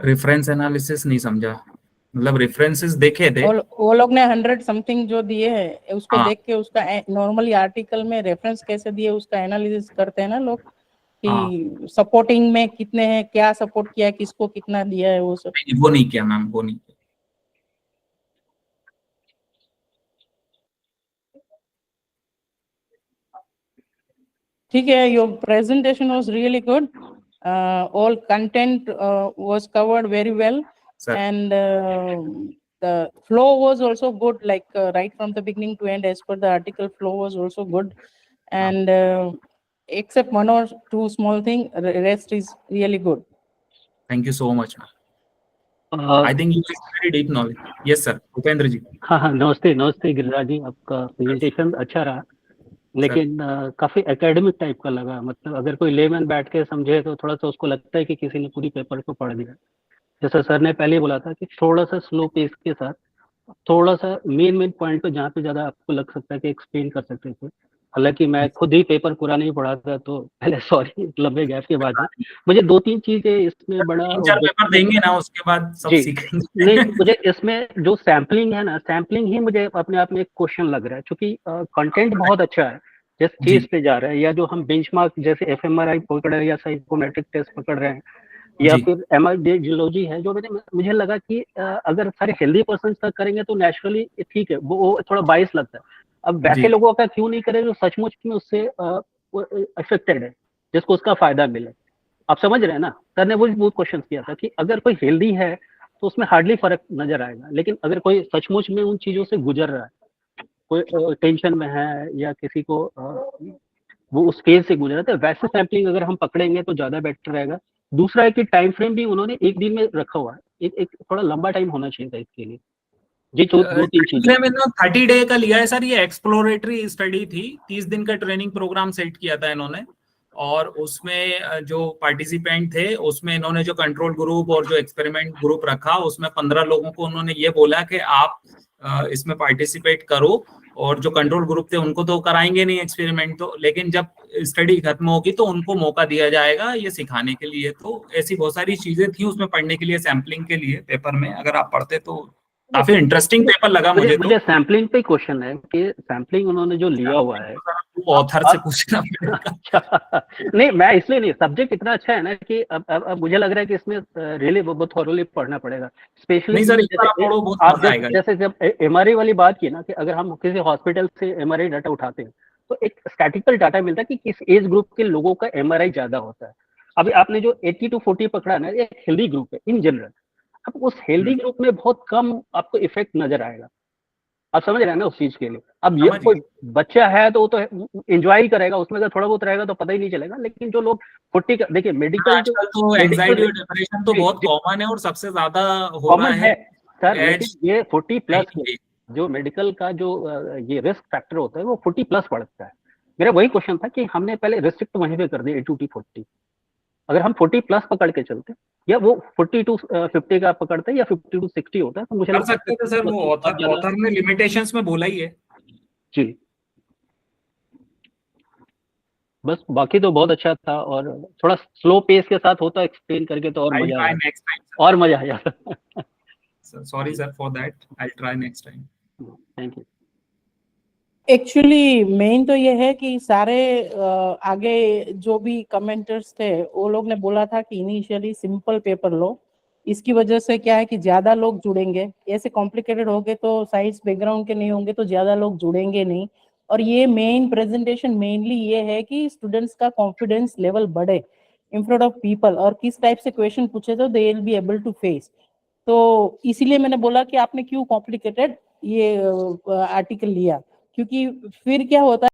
रेफरेंस एनालिसिस नहीं समझा, मतलब रेफरेंसेस देखे थे। वो लोग ने 100 समथिंग जो दिए है उसको हाँ। देख के उसका नॉर्मली आर्टिकल में रेफरेंस कैसे दिए उसका एनालिसिस करते हैं ना लोग, कि सपोर्टिंग में कितने हैं, क्या सपोर्ट किया है, किसको कितना दिया है, वो सब। वो नहीं किया मैम, वो नहीं किया। ठीक है, your presentation was really good, all content was covered very well, Sir. and the flow was also good, like right from the beginning to end, as per the article, flow was also good, and except one or two small thing, rest is really good. Thank you so much. I think you have very deep knowledge. Yes sir, Upendra ji. हाँ हाँ, नमस्ते नमस्ते गिरिराज जी, आपका presentation अच्छा रहा, लेकिन काफी academic type का लगा। मतलब अगर कोई लेमैन बैठ के समझे तो थोड़ा सा उसको लगता है कि किसी ने पूरी पेपर को पढ़ दिया। जैसा सर ने पहले बोला था कि थोड़ा सा स्लो पेस के साथ थोड़ा सा मेन पॉइंट पे जहाँ पे ज्यादा आपको लग सकता है कि एक्सप्लेन कर सकते थे। हालांकि मैं खुद ही पेपर पूरा नहीं पढ़ा था, तो पहले सॉरी लंबे गैप के बाद में मुझे 2-3 चीजें इसमें बड़ा 3-4 पेपर देंगे ना, उसके बाद सब जी सीखेंगे। नहीं, मुझे इसमें जो सैम्पलिंग है ना, सैम्पलिंग ही मुझे अपने आप में एक क्वेश्चन लग रहा है, क्योंकि कंटेंट बहुत अच्छा है जिस चीज पे जा रहा है, या जो हम बेंचमार्क जैसे एफएमआरआई पकड़ रहे हैं या साइकोमेट्रिक टेस्ट पकड़ रहे हैं या जी। फिर एमआईडियोलॉजी है, जो मुझे लगा कि अगर सारे हेल्दी पर्सन तक करेंगे तो नेचुरली ठीक है, वो थोड़ा बाइस लगता है। अब जी। वैसे लोगों का क्यों नहीं करें जो सचमुच में उससे अफेक्टेड है, जिसको उसका फायदा मिले। आप समझ रहे हैं ना, सर ने वो क्वेश्चन किया था कि अगर कोई हेल्दी है तो उसमें हार्डली फर्क नजर आएगा, लेकिन अगर कोई सचमुच में उन चीजों से गुजर रहा है, कोई टेंशन में है या किसी को वो उस फेज से गुजरा, तो वैसे सैम्पलिंग अगर हम पकड़ेंगे तो ज्यादा बेटर रहेगा। दूसरा है कि टाइम फ्रेम भी उन्होंने एक दिन में रखा हुआ है, एक थोड़ा लंबा टाइम होना चाहिए था इसके लिए। जी, 2-3 चीजें मैंने 30 डे का लिया है सर, ये एक्सप्लोरेटरी स्टडी थी, 30 दिन का ट्रेनिंग प्रोग्राम सेट किया था इन्होंने, और उसमें जो पार्टिसिपेंट थे उसमें इन्होंने जो कंट्रोल ग्रुप और जो एक्सपेरिमेंट ग्रुप रखा उसमें 15 लोगों को उन्होंने ये बोला कि आप इसमें पार्टिसिपेट करो, और जो कंट्रोल ग्रुप थे उनको तो कराएंगे नहीं एक्सपेरिमेंट, तो लेकिन जब स्टडी खत्म होगी तो उनको मौका दिया जाएगा ये सिखाने के लिए। तो ऐसी बहुत सारी चीजें थी उसमें पढ़ने के लिए, सैम्पलिंग के लिए पेपर में, अगर आप पढ़ते तो काफी इंटरेस्टिंग पेपर लगा मुझे। मुझे सैम्पलिंग पे क्वेश्चन है कि सैम्पलिंग उन्होंने जो लिया हुआ है, ऑथर से पूछना पड़ेगा। अच्छा नहीं, मैं इसलिए नहीं, सब्जेक्ट इतना अच्छा है ना कि अब मुझे लग रहा है कि इसमें रियली बहुत थॉरोली पढ़ना पड़ेगा, स्पेशली जैसे जब एमआरआई वाली बात की ना, कि अगर हम किसी हॉस्पिटल से एमआरआई डाटा उठाते हैं तो एक स्टैटिस्टिकल डाटा मिलता है कि किस एज ग्रुप के लोगों का एमआरआई ज्यादा होता है। अभी आपने जो 80 to 40 पकड़ा ना, एक हेल्दी ग्रुप है इन जनरल। अब उस हेल्दी ग्रुप में बहुत कम आपको इफेक्ट नजर आएगा, आप समझ रहे हैं ना उस चीज के लिए। अब ये कोई बच्चा है तो वो तो एंजॉय ही करेगा, उसमें अगर थोड़ा बहुत रहेगा तो पता ही नहीं चलेगा, लेकिन जो लोग 40 का, देखिए मेडिकल आजकल तो एंजाइटी और डिप्रेशन तो बहुत कॉमन है और सबसे ज्यादा हो रहा है सर, लेकिन ये 40 प्लस जो मेडिकल का जो ये रिस्क फैक्टर होता है वो 40 प्लस पड़ता है। मेरा वही क्वेश्चन था कि हमने पहले रिस्ट्रिक्ट वहीं पे कर दिया 80 to 40, अगर हम 40 प्लस पकड़ के चलते या वो 40 to 50 का पकड़ते या 50 to 60 होता है तो मुझे कर सकते थे सर, वो ऑथर ने लिमिटेशंस में बोला ही है। जी बस बाकी तो बहुत अच्छा था, और थोड़ा स्लो पेस के साथ होता एक्सप्लेन करके तो और I'll मजा आ try जाता, next time. और मजा आ जाता। Sorry, sir, for that. I'll try next time. Thank you. Actually main तो ये है कि सारे आगे जो भी कमेंटर्स थे वो लोग ने बोला था कि इनिशियली सिंपल पेपर लो, इसकी वजह से क्या है कि ज्यादा लोग जुड़ेंगे, ऐसे कॉम्प्लिकेटेड होंगे तो साइंस बैकग्राउंड के नहीं होंगे तो ज्यादा लोग जुड़ेंगे नहीं। और ये मेन प्रेजेंटेशन मेनली ये है कि स्टूडेंट्स का कॉन्फिडेंस लेवल बढ़े इन फ्रंट ऑफ पीपल, और किस टाइप से क्वेश्चन पूछे तो they will be able to face. तो इसीलिए मैंने बोला कि आपने क्यों कॉम्प्लिकेटेड ये आर्टिकल लिया, क्योंकि फिर क्या होता है